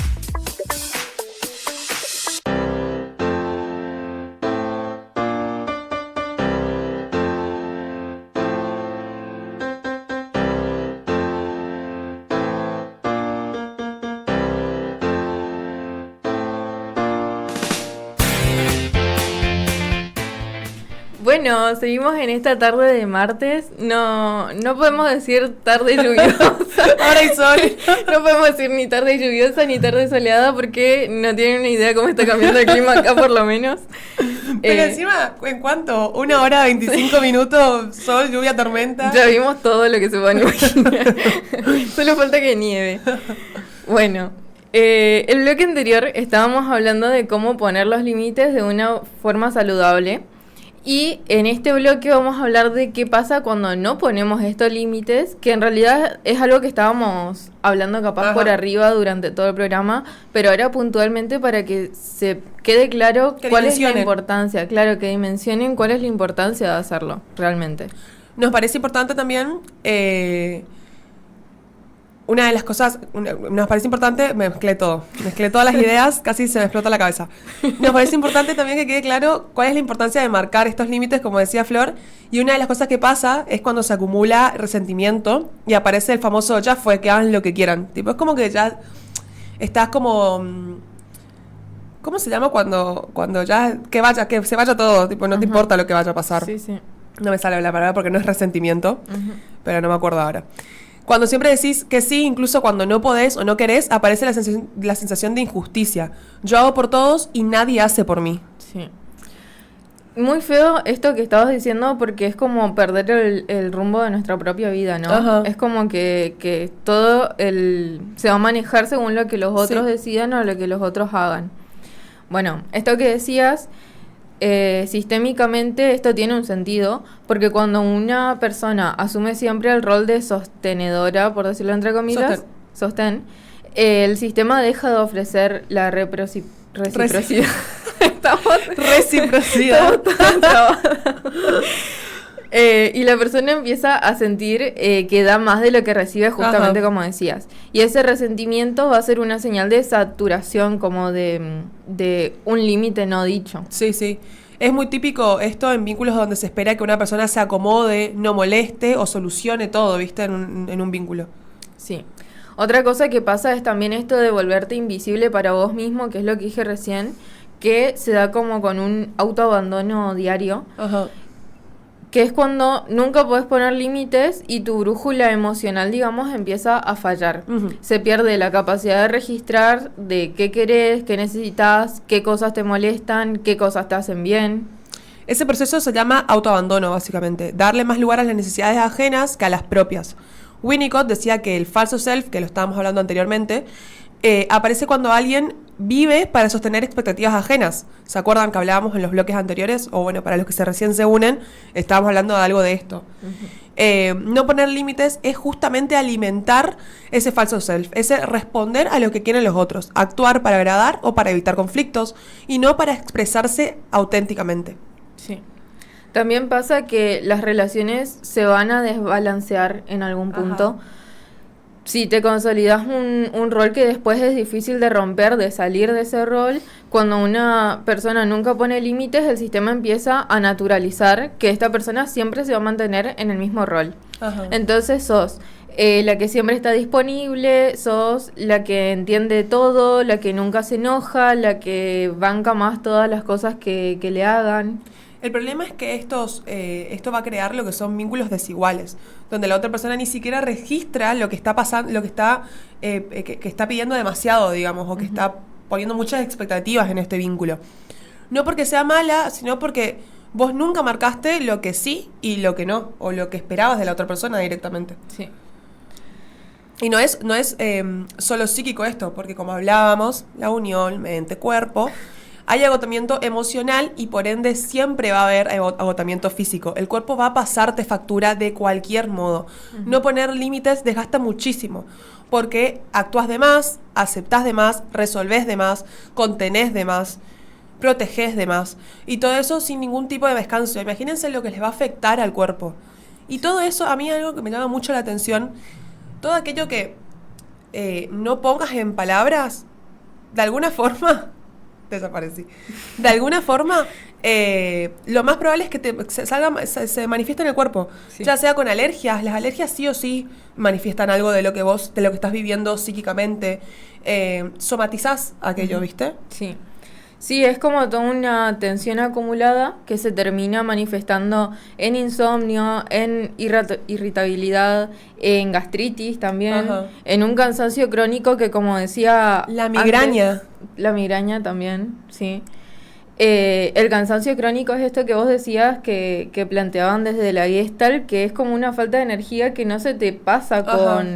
Speaker 2: Bueno, seguimos en esta tarde de martes. No podemos decir tarde lluviosa.
Speaker 3: Ahora hay sol.
Speaker 2: No podemos decir ni tarde lluviosa ni tarde soleada porque no tienen ni idea cómo está cambiando el clima acá por lo menos.
Speaker 3: Pero encima, ¿en cuánto? 1 hora 25 minutos, sol, lluvia, tormenta.
Speaker 2: Ya vimos todo lo que se puede imaginar. Solo falta que nieve. Bueno, el bloque anterior estábamos hablando de cómo poner los límites de una forma saludable. Y en este bloque vamos a hablar de qué pasa cuando no ponemos estos límites, que en realidad es algo que estábamos hablando capaz por arriba durante todo el programa, pero ahora puntualmente para que se quede claro cuál es la importancia, claro, que dimensionen cuál es la importancia de hacerlo realmente.
Speaker 3: Nos parece importante también, una de las cosas, nos parece importante, mezclé todas las ideas, casi se me explota la cabeza. Nos parece importante también que quede claro cuál es la importancia de marcar estos límites, como decía Flor, y una de las cosas que pasa es cuando se acumula resentimiento y aparece el famoso ya fue, que hagan lo que quieran. Tipo, es como que ya estás como... ¿Cómo se llama cuando ya que se vaya todo? Tipo, no te importa lo que vaya a pasar.
Speaker 2: Sí.
Speaker 3: No me sale la palabra porque no es resentimiento, pero no me acuerdo ahora. Cuando siempre decís que sí, incluso cuando no podés o no querés, aparece la sensación de injusticia. Yo hago por todos y nadie hace por mí.
Speaker 2: Sí. Muy feo esto que estabas diciendo porque es como perder el rumbo de nuestra propia vida, ¿no?
Speaker 3: Ajá.
Speaker 2: Es como que todo se va a manejar según lo que los otros decidan o lo que los otros hagan. Bueno, esto que decías... sistémicamente esto tiene un sentido porque cuando una persona asume siempre el rol de sostenedora, por decirlo entre comillas, el sistema deja de ofrecer la Reciprocidad. Estamos
Speaker 3: Reciprocidad.
Speaker 2: estamos trabados. Y la persona empieza a sentir que da más de lo que recibe, justamente como decías. Y ese resentimiento va a ser una señal de saturación, como de un límite no dicho.
Speaker 3: Sí, sí. Es muy típico esto en vínculos donde se espera que una persona se acomode, no moleste o solucione todo, ¿viste? En un vínculo.
Speaker 2: Sí. Otra cosa que pasa es también esto de volverte invisible para vos mismo, que es lo que dije recién, que se da como con un autoabandono diario.
Speaker 3: Ajá.
Speaker 2: Que es cuando nunca podés poner límites y tu brújula emocional, digamos, empieza a fallar.
Speaker 3: Uh-huh.
Speaker 2: Se pierde la capacidad de registrar de qué querés, qué necesitas, qué cosas te molestan, qué cosas te hacen bien.
Speaker 3: Ese proceso se llama autoabandono, básicamente. Darle más lugar a las necesidades ajenas que a las propias. Winnicott decía que el falso self, que lo estábamos hablando anteriormente, aparece cuando alguien vive para sostener expectativas ajenas. ¿Se acuerdan que hablábamos en los bloques anteriores? O bueno, para los que recién se unen, estábamos hablando de algo de esto. Uh-huh. No poner límites es justamente alimentar ese falso self, ese responder a lo que quieren los otros, actuar para agradar o para evitar conflictos y no para expresarse auténticamente.
Speaker 2: Sí. También pasa que las relaciones se van a desbalancear en algún punto. Ajá. Si te consolidas un rol que después es difícil de romper, de salir de ese rol, cuando una persona nunca pone límites, el sistema empieza a naturalizar que esta persona siempre se va a mantener en el mismo rol. Ajá. Entonces sos la que siempre está disponible, sos la que entiende todo, la que nunca se enoja, la que banca más todas las cosas que le hagan.
Speaker 3: El problema es que esto va a crear lo que son vínculos desiguales, donde la otra persona ni siquiera registra lo que está pasando, lo que está que está pidiendo demasiado, digamos, o que está poniendo muchas expectativas en este vínculo. No porque sea mala, sino porque vos nunca marcaste lo que sí y lo que no, o lo que esperabas de la otra persona directamente.
Speaker 2: Sí.
Speaker 3: Y no es solo psíquico esto, porque como hablábamos, la unión mente-cuerpo, hay agotamiento emocional y por ende siempre va a haber agotamiento físico. El cuerpo va a pasarte factura de cualquier modo. Uh-huh. No poner límites desgasta muchísimo, porque actúas de más, aceptás de más, resolvés de más, contenés de más, protegés de más. Y todo eso sin ningún tipo de descanso. Imagínense lo que les va a afectar al cuerpo. Y todo eso, a mí algo que me llama mucho la atención, todo aquello que no pongas en palabras, de alguna forma... desaparecí. De alguna forma, lo más probable es que se manifieste en el cuerpo. Sí. Ya sea con alergias. Las alergias sí o sí manifiestan algo de lo que estás viviendo psíquicamente. Somatizás aquello, ¿viste?
Speaker 2: Sí. Sí, es como toda una tensión acumulada que se termina manifestando en insomnio, en irritabilidad, en gastritis también, ajá, en un cansancio crónico que, como decía...
Speaker 3: La migraña.
Speaker 2: Antes, la migraña también, sí. El cansancio crónico es esto que vos decías que planteaban desde la Gestalt, que es como una falta de energía que no se te pasa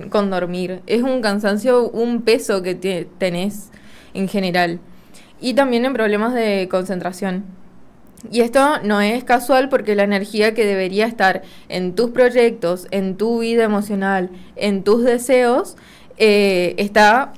Speaker 2: con dormir. Es un cansancio, un peso que tenés en general. Y también en problemas de concentración. Y esto no es casual porque la energía que debería estar en tus proyectos, en tu vida emocional, en tus deseos, está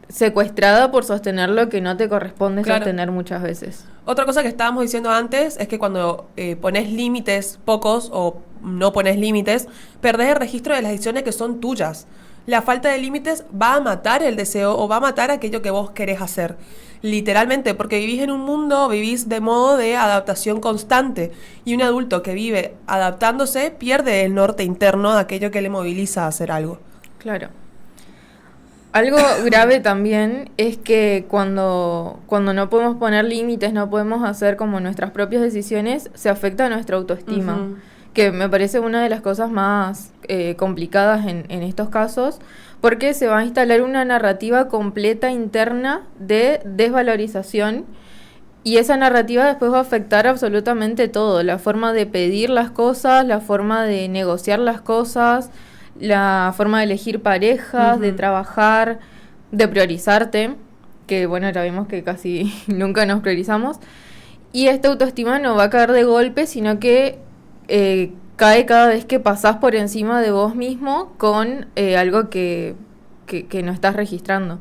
Speaker 2: secuestrada por sostener lo que no te corresponde sostener muchas veces.
Speaker 3: Otra cosa que estábamos diciendo antes es que cuando pones límites pocos o no pones límites, perdés el registro de las decisiones que son tuyas. La falta de límites va a matar el deseo o va a matar aquello que vos querés hacer. Literalmente, porque vivís en un mundo, vivís de modo de adaptación constante. Y un adulto que vive adaptándose pierde el norte interno de aquello que le moviliza a hacer algo.
Speaker 2: Claro. Algo grave también es que cuando no podemos poner límites, no podemos hacer como nuestras propias decisiones, se afecta nuestra autoestima. Uh-huh. Que me parece una de las cosas más complicadas en estos casos, porque se va a instalar una narrativa completa interna de desvalorización y esa narrativa después va a afectar absolutamente todo, la forma de pedir las cosas, la forma de negociar las cosas, la forma de elegir parejas, uh-huh, de trabajar, de priorizarte, que bueno, ya vimos que casi nunca nos priorizamos, y esta autoestima no va a caer de golpe, sino que cae cada vez que pasás por encima de vos mismo con algo que no estás registrando.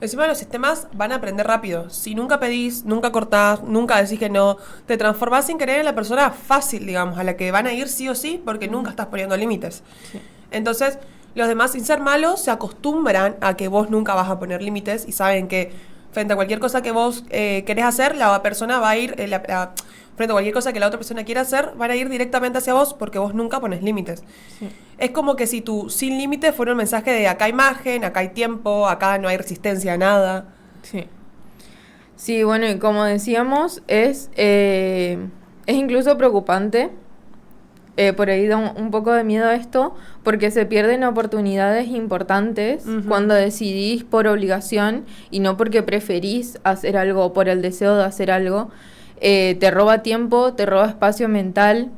Speaker 3: Encima los sistemas van a aprender rápido. Si nunca pedís, nunca cortás, nunca decís que no, te transformás sin querer en la persona fácil, digamos, a la que van a ir sí o sí porque nunca estás poniendo límites.
Speaker 2: Sí.
Speaker 3: Entonces, los demás, sin ser malos, se acostumbran a que vos nunca vas a poner límites y saben que frente a cualquier cosa que vos querés hacer, la persona va a ir, frente a cualquier cosa que la otra persona quiera hacer, van a ir directamente hacia vos porque vos nunca pones límites.
Speaker 2: Sí.
Speaker 3: Es como que si tu sin límites fuera un mensaje de acá hay margen, acá hay tiempo, acá no hay resistencia a nada.
Speaker 2: Sí. Sí, bueno, y como decíamos, es incluso preocupante. Por ahí da un poco de miedo a esto, porque se pierden oportunidades importantes cuando decidís por obligación y no porque preferís hacer algo o por el deseo de hacer algo. Te roba tiempo, te roba espacio mental,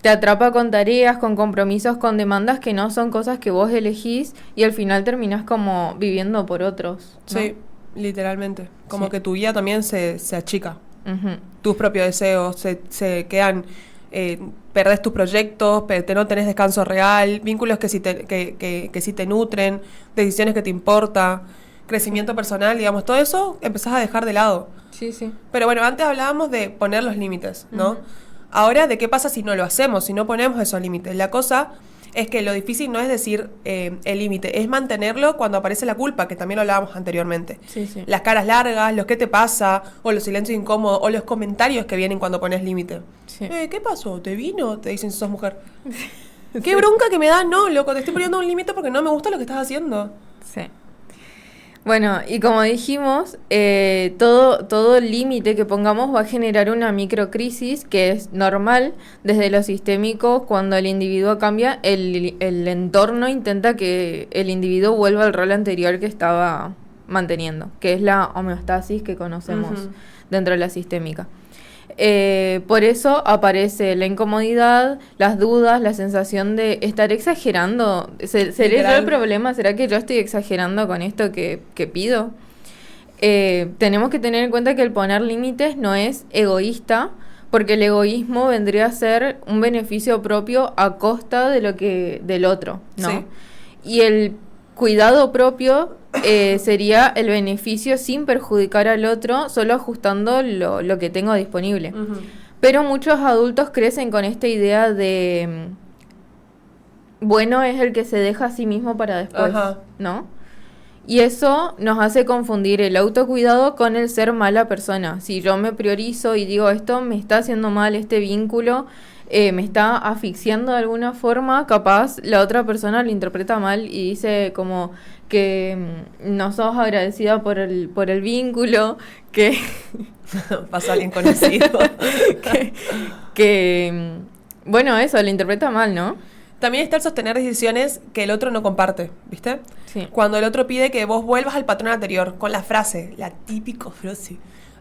Speaker 2: te atrapa con tareas, con compromisos, con demandas que no son cosas que vos elegís y al final terminás como viviendo por otros, ¿no?
Speaker 3: Sí, literalmente. Como
Speaker 2: Sí.
Speaker 3: que tu vida también se achica.
Speaker 2: Ujú.
Speaker 3: Tus propios deseos se quedan... perdés tus proyectos, no tenés descanso real, vínculos que sí te nutren, decisiones que te importa, crecimiento personal, digamos, todo eso empezás a dejar de lado.
Speaker 2: Sí, sí.
Speaker 3: Pero bueno, antes hablábamos de poner los límites, ¿no? Ahora, ¿de qué pasa si no lo hacemos, si no ponemos esos límites? La cosa es que lo difícil no es decir el límite, es mantenerlo cuando aparece la culpa, que también lo hablábamos anteriormente.
Speaker 2: Sí, sí.
Speaker 3: Las caras largas, los qué te pasa, o los silencios incómodos, o los comentarios que vienen cuando pones límite.
Speaker 2: Sí.
Speaker 3: ¿Qué pasó? ¿Te vino? Te dicen si sos mujer. ¿Qué bronca que me da? No, loco, te estoy poniendo un límite porque no me gusta lo que estás haciendo.
Speaker 2: Sí. Bueno, y como dijimos, todo límite que pongamos va a generar una microcrisis que es normal desde lo sistémico. Cuando el individuo cambia, el entorno intenta que el individuo vuelva al rol anterior que estaba manteniendo, que es la homeostasis que conocemos dentro de la sistémica. Por eso aparece la incomodidad, las dudas, la sensación de estar exagerando. ¿Seré yo
Speaker 3: Literal.
Speaker 2: el problema? ¿Será que yo estoy exagerando con esto que pido? Tenemos que tener en cuenta que el poner límites no es egoísta, porque el egoísmo vendría a ser un beneficio propio a costa de lo que del otro, ¿no?
Speaker 3: Sí.
Speaker 2: Y el cuidado propio sería el beneficio sin perjudicar al otro, solo ajustando lo que tengo disponible. Pero muchos adultos crecen con esta idea de bueno es el que se deja a sí mismo para después,
Speaker 3: Ajá.
Speaker 2: ¿no? Y eso nos hace confundir el autocuidado con el ser mala persona. Si yo me priorizo y digo esto me está haciendo mal, este vínculo me está asfixiando de alguna forma, capaz la otra persona lo interpreta mal y dice como que no sos agradecida por el vínculo, que
Speaker 3: Pasa a alguien conocido.
Speaker 2: bueno, eso, lo interpreta mal, ¿no?
Speaker 3: También está el sostener decisiones que el otro no comparte, ¿viste?
Speaker 2: Sí.
Speaker 3: Cuando el otro pide que vos vuelvas al patrón anterior, con la frase, la típica frase.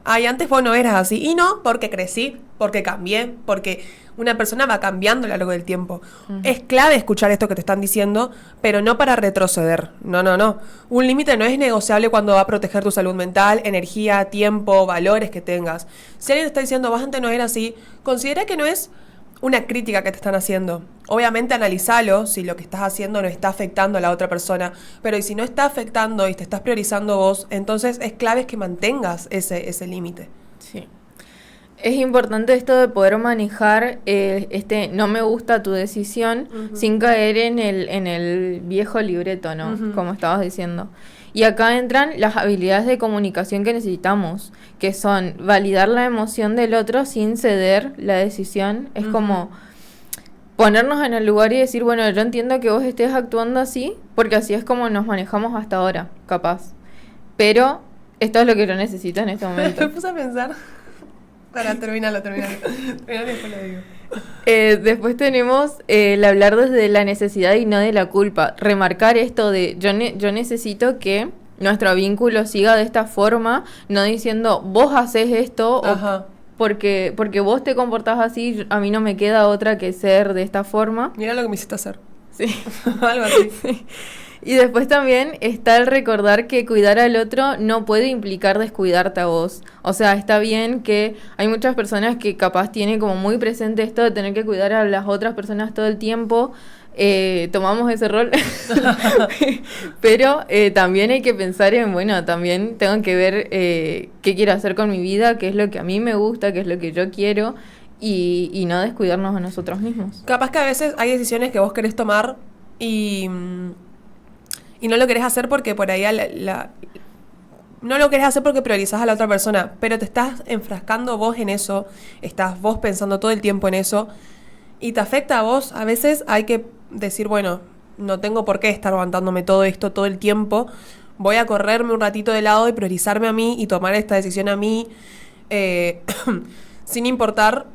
Speaker 3: Ay, antes vos no eras así. Y no, porque crecí, porque cambié, porque una persona va cambiando a lo largo del tiempo. Es clave escuchar esto que te están diciendo, pero no para retroceder. No, no, no. Un límite no es negociable cuando va a proteger tu salud mental, energía, tiempo, valores que tengas. Si alguien te está diciendo, vos antes no eras así, considera que no es una crítica que te están haciendo. Obviamente analízalo si lo que estás haciendo no está afectando a la otra persona, pero y si no está afectando y te estás priorizando vos, entonces es clave que mantengas ese límite.
Speaker 2: Sí. Es importante esto de poder manejar no me gusta tu decisión sin caer en el viejo libreto, ¿no? Como estabas diciendo. Y acá entran las habilidades de comunicación que necesitamos, que son validar la emoción del otro sin ceder la decisión. Es como ponernos en el lugar y decir, bueno, yo entiendo que vos estés actuando así, porque así es como nos manejamos hasta ahora, capaz. Pero esto es lo que yo necesito en este momento.
Speaker 3: Me puse a pensar. Para terminarlo. Terminalo y después lo digo.
Speaker 2: Después tenemos el hablar desde la necesidad y no de la culpa. Remarcar esto de yo necesito que nuestro vínculo siga de esta forma, no diciendo vos haces esto o porque vos te comportás así, a mí no me queda otra que ser de esta forma.
Speaker 3: Mira lo que me hiciste hacer.
Speaker 2: Sí.
Speaker 3: Algo así.
Speaker 2: Sí. Y después también está el recordar que cuidar al otro no puede implicar descuidarte a vos. O sea, está bien que hay muchas personas que capaz tienen como muy presente esto de tener que cuidar a las otras personas todo el tiempo, tomamos ese rol, pero también hay que pensar en, bueno, también tengo que ver qué quiero hacer con mi vida, qué es lo que a mí me gusta, qué es lo que yo quiero, y no descuidarnos a nosotros mismos.
Speaker 3: Capaz que a veces hay decisiones que vos querés tomar y no lo querés hacer porque por ahí no lo querés hacer porque priorizás a la otra persona, pero te estás enfrascando vos en eso, estás vos pensando todo el tiempo en eso y te afecta a vos. A veces hay que decir, bueno, no tengo por qué estar aguantándome todo esto todo el tiempo, voy a correrme un ratito de lado y priorizarme a mí y tomar esta decisión a mí, sin importar.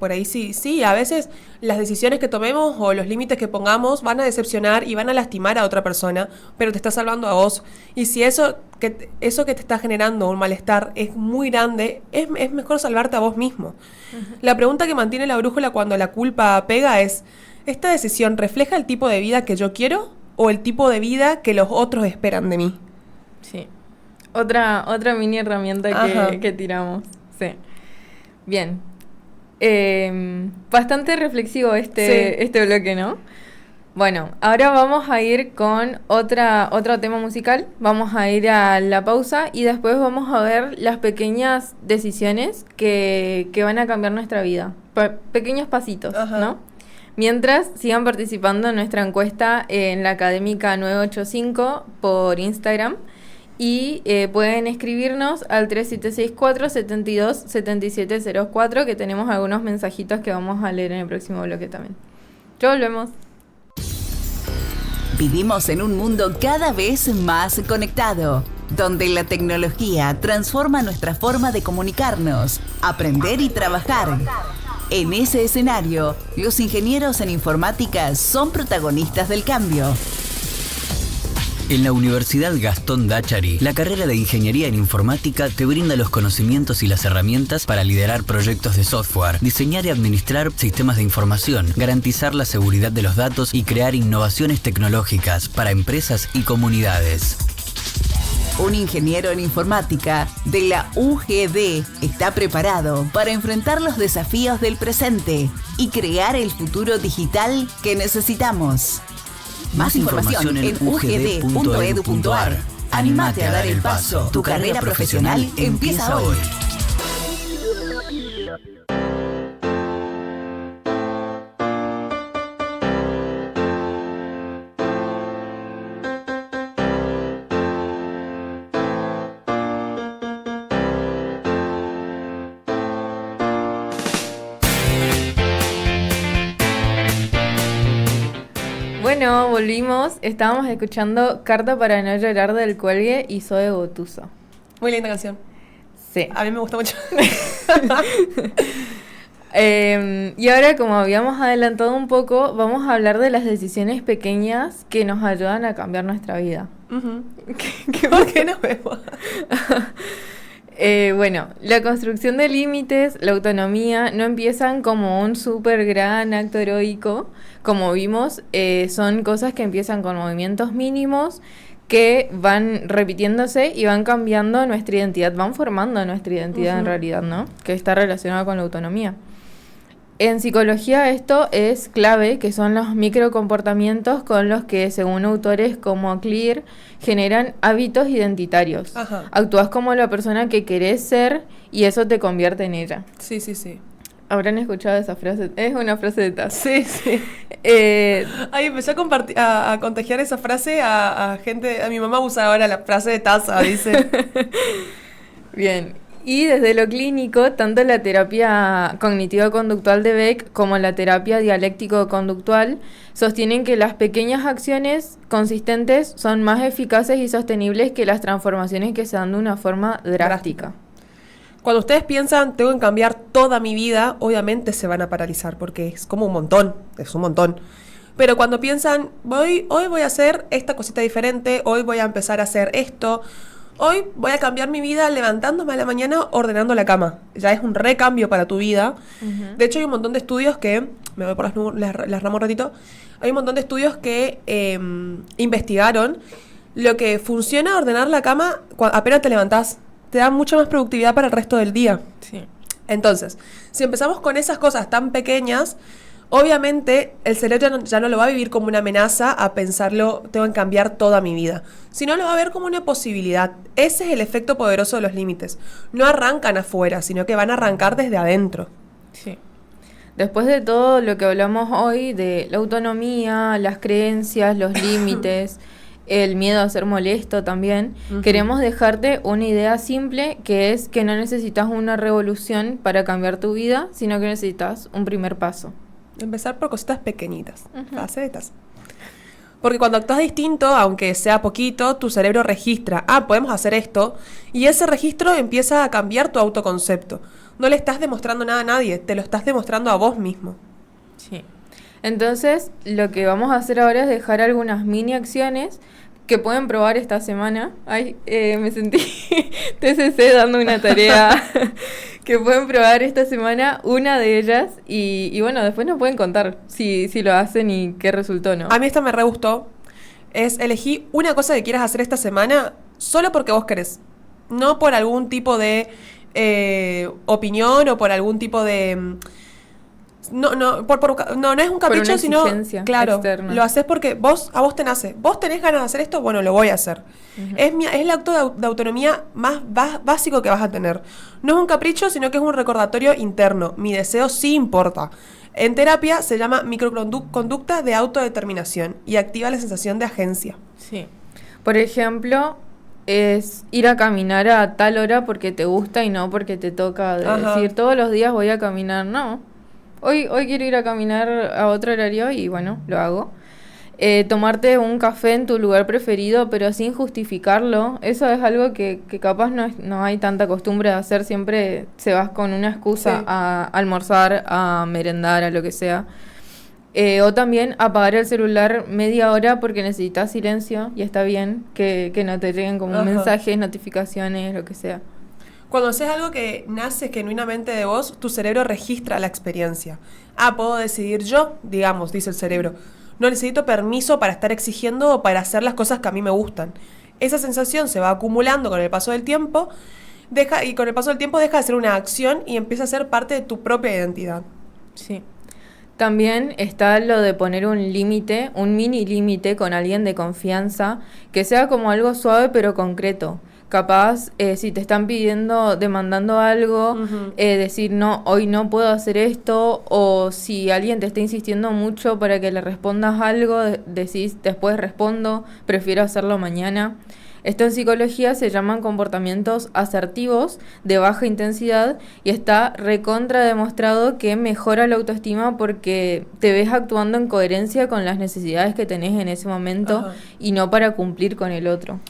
Speaker 3: Por ahí sí, a veces las decisiones que tomemos o los límites que pongamos van a decepcionar y van a lastimar a otra persona, pero te está salvando a vos. Y si eso que te está generando un malestar es muy grande, es mejor salvarte a vos mismo. Uh-huh. La pregunta que mantiene la brújula cuando la culpa pega es, ¿esta decisión refleja el tipo de vida que yo quiero o el tipo de vida que los otros esperan de mí?
Speaker 2: Sí. Otra mini herramienta que tiramos. Sí. Bien. Bastante reflexivo este bloque, ¿no? Bueno, ahora vamos a ir con otro tema musical. Vamos a ir a la pausa y después vamos a ver las pequeñas decisiones que van a cambiar nuestra vida. Pequeños pasitos, ajá, ¿no? Mientras sigan participando en nuestra encuesta en la Académica 985 por Instagram. Y pueden escribirnos al 3764-727704, que tenemos algunos mensajitos que vamos a leer en el próximo bloque también. Ya volvemos.
Speaker 8: Vivimos en un mundo cada vez más conectado, donde la tecnología transforma nuestra forma de comunicarnos, aprender y trabajar. En ese escenario, los ingenieros en informática son protagonistas del cambio.
Speaker 6: En la Universidad Gastón Dachari, la carrera de Ingeniería en Informática te brinda los conocimientos y las herramientas para liderar proyectos de software, diseñar y administrar sistemas de información, garantizar la seguridad de los datos y crear innovaciones tecnológicas para empresas y comunidades.
Speaker 8: Un ingeniero en informática de la UGD está preparado para enfrentar los desafíos del presente y crear el futuro digital que necesitamos. Más información en ugd.edu.ar. Anímate a dar el paso. Tu carrera profesional empieza hoy.
Speaker 2: Bueno, volvimos. Estábamos escuchando Carta para no llorar del Cuelgue y Zoe Gotuso.
Speaker 3: Muy linda canción.
Speaker 2: Sí.
Speaker 3: A mí me gusta mucho.
Speaker 2: Y ahora, como habíamos adelantado un poco, vamos a hablar de las decisiones pequeñas que nos ayudan a cambiar nuestra vida.
Speaker 3: Uh-huh. ¿Por qué nos vemos?
Speaker 2: Bueno, la construcción de límites, la autonomía, no empiezan como un súper gran acto heroico. Como vimos, son cosas que empiezan con movimientos mínimos que van repitiéndose y van cambiando nuestra identidad, van formando nuestra identidad, uh-huh, en realidad, ¿no? Que está relacionada con la autonomía. En psicología esto es clave, que son los microcomportamientos con los que, según autores como Clear, generan hábitos identitarios. Ajá. Actúas como la persona que querés ser y eso te convierte en ella.
Speaker 3: Sí, sí, sí.
Speaker 2: ¿Habrán escuchado esa frase? Es una frase de Taz.
Speaker 3: Sí, sí. Ay, empecé a contagiar esa frase a gente. A mi mamá usa ahora la frase de Taz, dice.
Speaker 2: Bien. Y desde lo clínico, tanto la terapia cognitivo-conductual de Beck como la terapia dialéctico-conductual sostienen que las pequeñas acciones consistentes son más eficaces y sostenibles que las transformaciones que se dan de una forma drástica.
Speaker 3: Cuando ustedes piensan, tengo que cambiar toda mi vida, obviamente se van a paralizar porque es como un montón, es un montón. Pero cuando piensan, hoy voy a hacer esta cosita diferente, hoy voy a empezar a hacer esto, hoy voy a cambiar mi vida levantándome a la mañana ordenando la cama. Ya es un recambio para tu vida. Uh-huh. De hecho, hay un montón de estudios que, me voy por las ramas un ratito, hay un montón de estudios que investigaron lo que funciona ordenar la cama apenas te levantás. Te da mucha más productividad para el resto del día.
Speaker 2: Sí.
Speaker 3: Entonces, si empezamos con esas cosas tan pequeñas, Obviamente, el cerebro ya no lo va a vivir como una amenaza a pensarlo, tengo que cambiar toda mi vida, sino lo va a ver como una posibilidad. Ese es el efecto poderoso de los límites. No arrancan afuera, sino que van a arrancar desde adentro.
Speaker 2: Sí. Después de todo lo que hablamos hoy, de la autonomía, las creencias, los límites, el miedo a ser molesto también, queremos dejarte una idea simple, que es que no necesitas una revolución para cambiar tu vida, sino que necesitas un primer paso.
Speaker 3: Empezar por cositas pequeñitas, facetas. Porque cuando actúas distinto, aunque sea poquito, tu cerebro registra, podemos hacer esto, y ese registro empieza a cambiar tu autoconcepto. No le estás demostrando nada a nadie, te lo estás demostrando a vos mismo.
Speaker 2: Sí. Entonces, lo que vamos a hacer ahora es dejar algunas mini acciones que pueden probar esta semana. Ay, me sentí TCC dando una tarea que pueden probar esta semana, una de ellas, y bueno, después nos pueden contar si lo hacen y qué resultó, ¿no?
Speaker 3: A mí esta me re gustó. Es elegí una cosa que quieras hacer esta semana solo porque vos querés. No por algún tipo de opinión o por algún tipo de... No es un capricho, sino, claro, externa. Lo haces porque a vos te nace. Vos tenés ganas de hacer esto, bueno, lo voy a hacer. Es el acto de autonomía más básico que vas a tener. No es un capricho, sino que es un recordatorio interno. Mi deseo sí importa. En terapia se llama microconducta de autodeterminación y activa la sensación de agencia.
Speaker 2: Sí. Por ejemplo, es ir a caminar a tal hora porque te gusta y no porque te toca. Decir, todos los días voy a caminar, no. Hoy quiero ir a caminar a otro horario y bueno, lo hago. Tomarte un café en tu lugar preferido, pero sin justificarlo. Eso es algo que capaz no hay tanta costumbre de hacer. Siempre se vas con una excusa a almorzar, a merendar, a lo que sea. O también apagar el celular media hora porque necesitas silencio y está bien que no te lleguen como mensajes, notificaciones, lo que sea.
Speaker 3: Cuando haces algo que nace genuinamente de vos, tu cerebro registra la experiencia. Puedo decidir yo, digamos, dice el cerebro. No necesito permiso para estar exigiendo o para hacer las cosas que a mí me gustan. Esa sensación se va acumulando con el paso del tiempo, y con el paso del tiempo deja de ser una acción y empieza a ser parte de tu propia identidad.
Speaker 2: Sí. También está lo de poner un límite, un mini límite con alguien de confianza, que sea como algo suave pero concreto. Capaz, si te están demandando algo, decir, no, hoy no puedo hacer esto, o si alguien te está insistiendo mucho para que le respondas algo, decís, después respondo, prefiero hacerlo mañana. Esto en psicología se llaman comportamientos asertivos de baja intensidad y está recontra demostrado que mejora la autoestima porque te ves actuando en coherencia con las necesidades que tenés en ese momento y no para cumplir con el otro.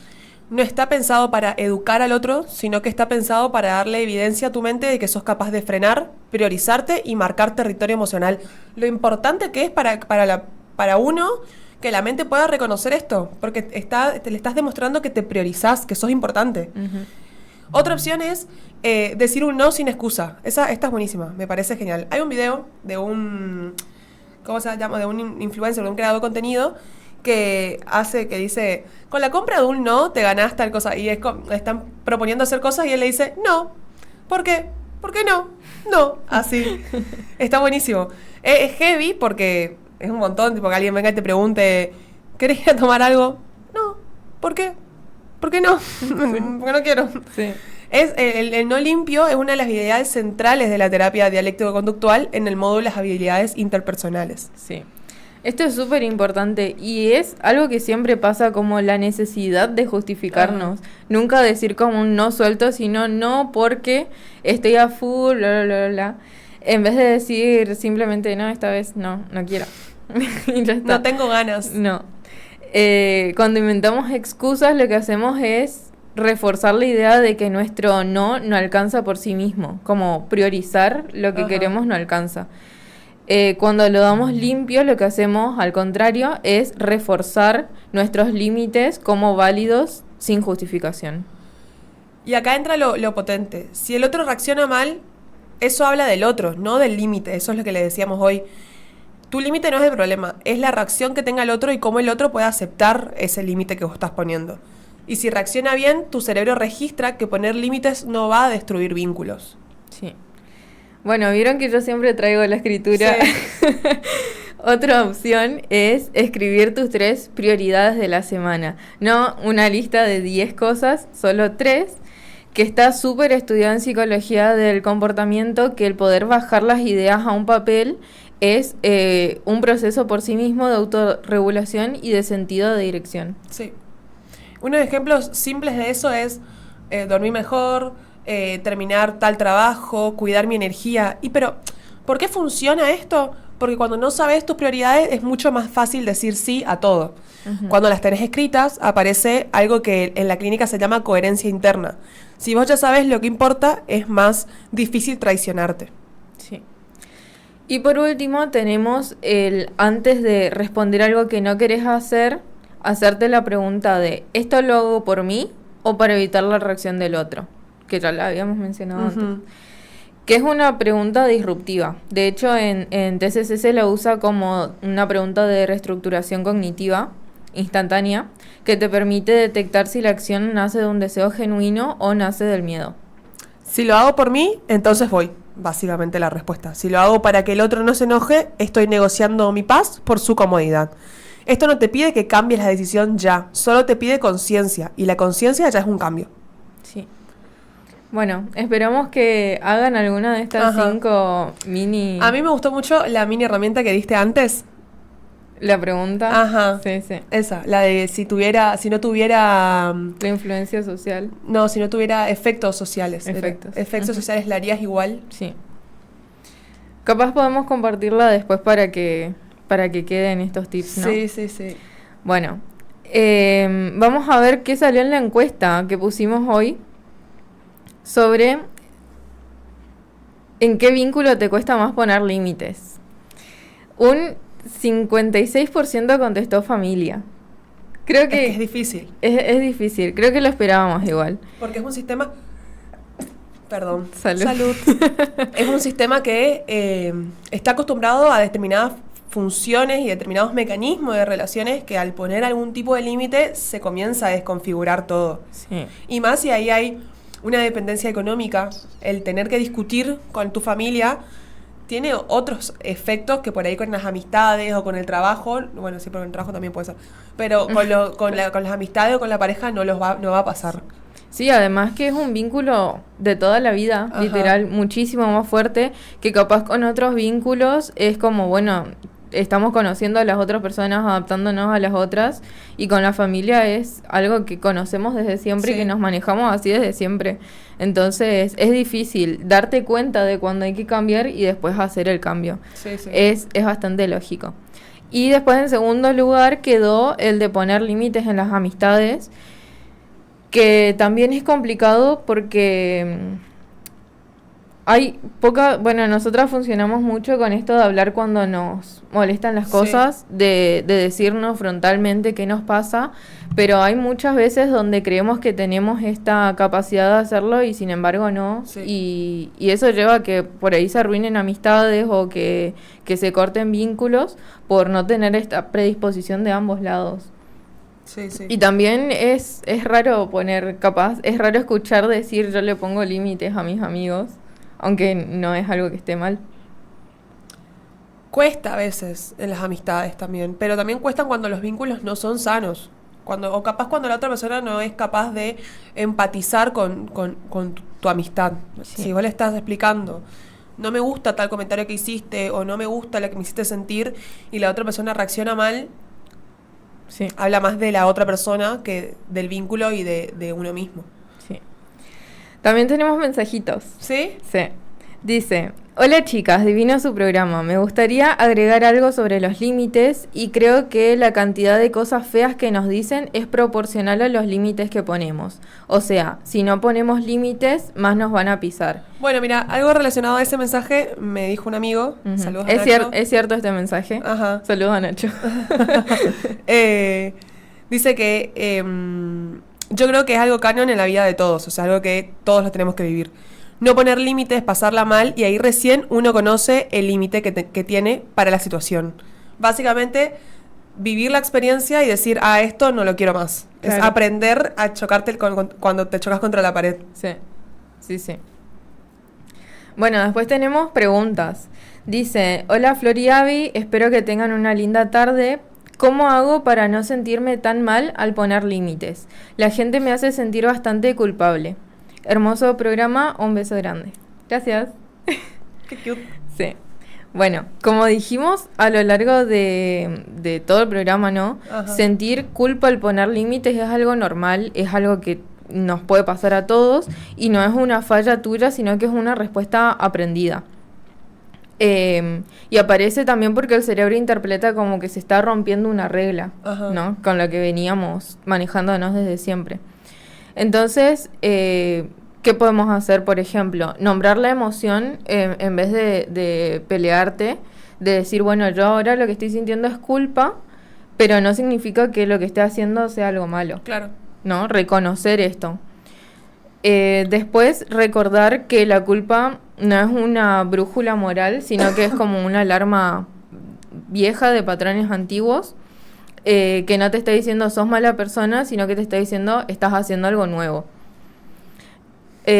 Speaker 3: No está pensado para educar al otro, sino que está pensado para darle evidencia a tu mente de que sos capaz de frenar, priorizarte y marcar territorio emocional. Lo importante que es para uno que la mente pueda reconocer esto, porque le estás demostrando que te priorizás, que sos importante. Otra opción es decir un no sin excusa. Esta es buenísima, me parece genial. Hay un video de un influencer, de un creador de contenido, que dice, con la compra de un no te ganás tal cosa, y están proponiendo hacer cosas y él le dice, no, ¿por qué? ¿Por qué no? No, así. Está buenísimo. Es heavy porque es un montón, tipo que alguien venga y te pregunte, ¿querés ir a tomar algo? No, ¿por qué? ¿Por qué no? Porque no quiero.
Speaker 2: Sí.
Speaker 3: El no limpio es una de las habilidades centrales de la terapia dialéctico-conductual en el módulo de las habilidades interpersonales.
Speaker 2: Sí. Esto es súper importante y es algo que siempre pasa, como la necesidad de justificarnos. Nunca decir como un no suelto, sino no porque estoy a full, bla, bla, bla, bla. En vez de decir simplemente, no, esta vez no quiero. Y ya está.
Speaker 3: No tengo ganas.
Speaker 2: No. Cuando inventamos excusas, lo que hacemos es reforzar la idea de que nuestro no alcanza por sí mismo. Como priorizar lo que queremos no alcanza. Cuando lo damos limpio, lo que hacemos, al contrario, es reforzar nuestros límites como válidos sin justificación.
Speaker 3: Y acá entra lo potente. Si el otro reacciona mal, eso habla del otro, no del límite. Eso es lo que le decíamos hoy. Tu límite no es el problema, es la reacción que tenga el otro y cómo el otro puede aceptar ese límite que vos estás poniendo. Y si reacciona bien, tu cerebro registra que poner límites no va a destruir vínculos.
Speaker 2: Sí. Bueno, vieron que yo siempre traigo la escritura.
Speaker 3: Sí.
Speaker 2: Otra opción es escribir tus 3 prioridades de la semana. No una lista de 10 cosas, solo 3, que está súper estudiado en psicología del comportamiento, que el poder bajar las ideas a un papel es un proceso por sí mismo de autorregulación y de sentido de dirección.
Speaker 3: Sí. Unos ejemplos simples de eso es dormir mejor, terminar tal trabajo, cuidar mi energía. Pero, ¿por qué funciona esto? Porque cuando no sabes tus prioridades es mucho más fácil decir sí a todo. Uh-huh. Cuando las tenés escritas aparece algo que en la clínica se llama coherencia interna. Si vos ya sabes lo que importa, es más difícil traicionarte.
Speaker 2: Sí. Y por último tenemos antes de responder algo que no querés hacer, hacerte la pregunta de ¿esto lo hago por mí o para evitar la reacción del otro? Que ya la habíamos mencionado antes. Que es una pregunta disruptiva. De hecho, en TCC se la usa como una pregunta de reestructuración cognitiva instantánea que te permite detectar si la acción nace de un deseo genuino o nace del miedo.
Speaker 3: Si lo hago por mí, entonces voy. Básicamente la respuesta. Si lo hago para que el otro no se enoje, estoy negociando mi paz por su comodidad. Esto no te pide que cambies la decisión ya, solo te pide conciencia, y la conciencia ya es un cambio.
Speaker 2: Sí. Bueno, esperamos que hagan alguna de estas 5 mini...
Speaker 3: A mí me gustó mucho la mini herramienta que diste antes.
Speaker 2: ¿La pregunta?
Speaker 3: Ajá.
Speaker 2: Sí, sí.
Speaker 3: Esa, la de si no tuviera...
Speaker 2: La influencia social.
Speaker 3: No, si no tuviera efectos sociales.
Speaker 2: Efectos
Speaker 3: sociales, ¿la harías igual?
Speaker 2: Sí. Capaz podemos compartirla después para que queden estos tips, ¿no?
Speaker 3: Sí.
Speaker 2: Bueno, vamos a ver qué salió en la encuesta que pusimos hoy sobre en qué vínculo te cuesta más poner límites. Un 56% contestó familia. Creo que
Speaker 3: es difícil.
Speaker 2: Es difícil, creo que lo esperábamos igual.
Speaker 3: Porque es un sistema... Perdón.
Speaker 2: Salud.
Speaker 3: Es un sistema que está acostumbrado a determinadas funciones y determinados mecanismos de relaciones que al poner algún tipo de límite se comienza a desconfigurar todo.
Speaker 2: Sí.
Speaker 3: Y más si ahí hay una dependencia económica, el tener que discutir con tu familia tiene otros efectos que por ahí con las amistades o con el trabajo, bueno, sí, porque el trabajo también puede ser, pero con las amistades o con la pareja no va a pasar.
Speaker 2: Sí, además que es un vínculo de toda la vida, ajá, literal, muchísimo más fuerte, que capaz con otros vínculos es como, bueno, estamos conociendo a las otras personas, adaptándonos a las otras, y con la familia es algo que conocemos desde siempre, sí, y que nos manejamos así desde siempre. Entonces es difícil darte cuenta de cuando hay que cambiar y después hacer el cambio.
Speaker 3: Sí.
Speaker 2: Es bastante lógico. Y después, en segundo lugar, quedó el de poner límites en las amistades, que también es complicado porque hay nosotras funcionamos mucho con esto de hablar cuando nos molestan las cosas, sí, de decirnos frontalmente qué nos pasa, pero hay muchas veces donde creemos que tenemos esta capacidad de hacerlo y sin embargo no, sí, y eso lleva a que por ahí se arruinen amistades o que se corten vínculos por no tener esta predisposición de ambos lados.
Speaker 3: Sí.
Speaker 2: Y también es raro es raro escuchar decir yo le pongo límites a mis amigos, aunque no es algo que esté mal.
Speaker 3: Cuesta a veces en las amistades también, pero también cuestan cuando los vínculos no son sanos. O capaz cuando la otra persona no es capaz de empatizar con tu amistad. Sí. Si vos le estás explicando, no me gusta tal comentario que hiciste, o no me gusta lo que me hiciste sentir, y la otra persona reacciona mal, sí, habla más de la otra persona que del vínculo y de uno mismo.
Speaker 2: Sí. También tenemos mensajitos.
Speaker 3: ¿Sí?
Speaker 2: Sí. Dice: hola chicas, divino su programa. Me gustaría agregar algo sobre los límites y creo que la cantidad de cosas feas que nos dicen es proporcional a los límites que ponemos. O sea, si no ponemos límites, más nos van a pisar.
Speaker 3: Bueno, mira, algo relacionado a ese mensaje me dijo un amigo. Uh-huh. Saludos a Nacho.
Speaker 2: ¿Es cierto este mensaje?
Speaker 3: Ajá.
Speaker 2: Saludos a Nacho.
Speaker 3: Dice que yo creo que es algo canon en la vida de todos, o sea, algo que todos lo tenemos que vivir. No poner límites, pasarla mal, y ahí recién uno conoce el límite que tiene para la situación. Básicamente, vivir la experiencia y decir, esto no lo quiero más. Claro. Es aprender a chocarte cuando te chocas contra la pared.
Speaker 2: Sí. Bueno, después tenemos preguntas. Dice, hola Flor y Abby, espero que tengan una linda tarde. ¿Cómo hago para no sentirme tan mal al poner límites? La gente me hace sentir bastante culpable. Hermoso programa, un beso grande. Gracias.
Speaker 3: Qué cute.
Speaker 2: Sí. Bueno, como dijimos a lo largo de todo el programa, ¿no?
Speaker 3: Ajá.
Speaker 2: Sentir culpa al poner límites es algo normal, es algo que nos puede pasar a todos y no es una falla tuya, sino que es una respuesta aprendida. Y aparece también porque el cerebro interpreta como que se está rompiendo una regla,
Speaker 3: Ajá.
Speaker 2: ¿no? Con la que veníamos manejándonos desde siempre. Entonces, ¿qué podemos hacer? Por ejemplo, nombrar la emoción en vez de pelearte, de decir, bueno, yo ahora lo que estoy sintiendo es culpa, pero no significa que lo que esté haciendo sea algo malo.
Speaker 3: Claro.
Speaker 2: ¿No? Reconocer esto. Después, recordar que la culpa no es una brújula moral, sino que es como una alarma vieja de patrones antiguos, que no te está diciendo sos mala persona, sino que te está diciendo estás haciendo algo nuevo.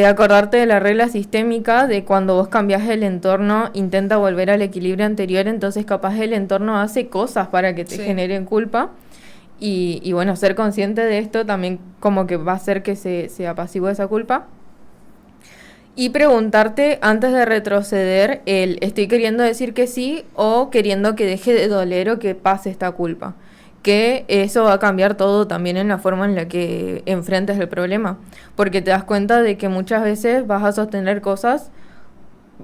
Speaker 2: Acordarte de la regla sistémica de cuando vos cambiás el entorno, intenta volver al equilibrio anterior, entonces capaz el entorno hace cosas para que te generen culpa. Y bueno, ser consciente de esto también como que va a hacer que se apacigüe esa culpa. Y preguntarte antes de retroceder ¿estoy queriendo decir que sí o queriendo que deje de doler o que pase esta culpa? Que eso va a cambiar todo también en la forma en la que enfrentes el problema. Porque te das cuenta de que muchas veces vas a sostener cosas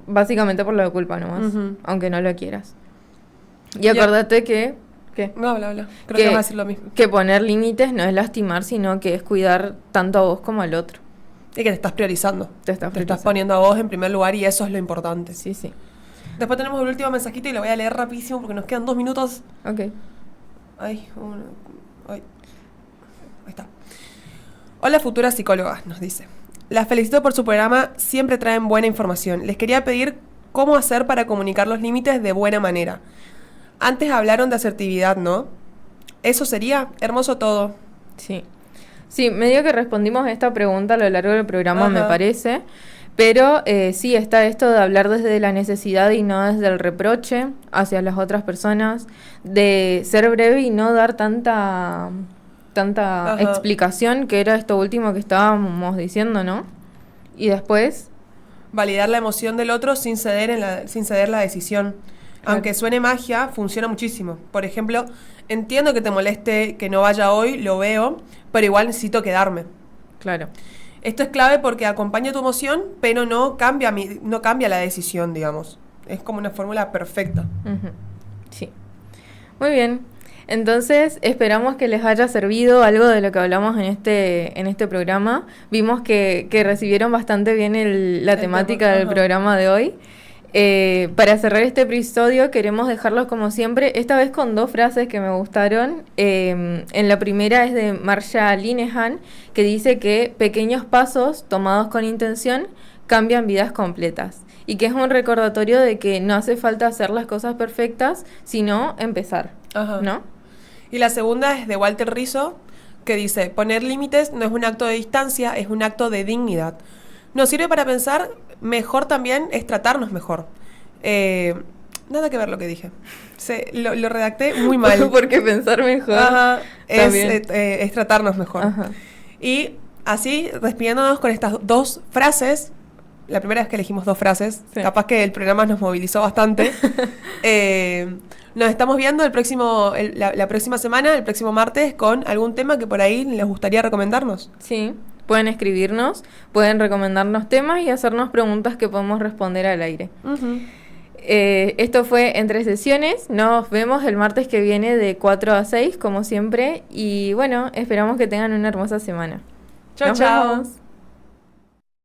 Speaker 2: básicamente por la culpa nomás, aunque no lo quieras. Y acordate que... ¿Qué?
Speaker 3: No, habla. Creo que vas a decir lo mismo.
Speaker 2: Que poner límites no es lastimar, sino que es cuidar tanto a vos como al otro.
Speaker 3: Y que te estás priorizando.
Speaker 2: Te estás
Speaker 3: poniendo a vos en primer lugar y eso es lo importante.
Speaker 2: Sí, sí.
Speaker 3: Después tenemos el último mensajito y lo voy a leer rapidísimo porque nos quedan 2 minutos.
Speaker 2: Ok.
Speaker 3: Ahí está. Hola futuras psicólogas, nos dice. Las felicito por su programa, siempre traen buena información. Les quería pedir cómo hacer para comunicar los límites de buena manera. Antes hablaron de asertividad, ¿no? Eso sería hermoso todo.
Speaker 2: Sí. Sí, medio que respondimos a esta pregunta a lo largo del programa, me parece. Pero sí, está esto de hablar desde la necesidad y no desde el reproche hacia las otras personas. De ser breve y no dar tanta explicación, que era esto último que estábamos diciendo, ¿no? Y después...
Speaker 3: validar la emoción del otro sin ceder la decisión. Aunque suene magia, funciona muchísimo. Por ejemplo, entiendo que te moleste que no vaya hoy, lo veo, pero igual necesito quedarme.
Speaker 2: Claro.
Speaker 3: Esto es clave porque acompaña tu emoción, pero no cambia la decisión, digamos. Es como una fórmula perfecta.
Speaker 2: Sí. Muy bien. Entonces, esperamos que les haya servido algo de lo que hablamos en este programa. Vimos que recibieron bastante bien la temática del programa de hoy. Para cerrar este episodio queremos dejarlos como siempre, esta vez con 2 frases que me gustaron. En la primera es de Marsha Linehan, que dice que pequeños pasos tomados con intención cambian vidas completas, y que es un recordatorio de que no hace falta hacer las cosas perfectas, sino empezar, ¿no?
Speaker 3: Y la segunda es de Walter Rizzo, que dice, poner límites no es un acto de distancia, es un acto de dignidad. Nos sirve para pensar mejor también es tratarnos mejor. Nada que ver lo que dije. Lo redacté muy mal.
Speaker 2: Porque pensar mejor.
Speaker 3: Es tratarnos mejor. Y así, despidiéndonos con estas 2 frases. La primera vez que elegimos 2 frases. Sí. Capaz que el programa nos movilizó bastante. Nos estamos viendo la próxima semana, el próximo martes, con algún tema que por ahí les gustaría recomendarnos.
Speaker 2: Sí. Pueden escribirnos, pueden recomendarnos temas y hacernos preguntas que podemos responder al aire. Esto fue Entre Sesiones. Nos vemos el martes que viene de 4 a 6, como siempre. Y bueno, esperamos que tengan una hermosa semana.
Speaker 3: Chao, chao.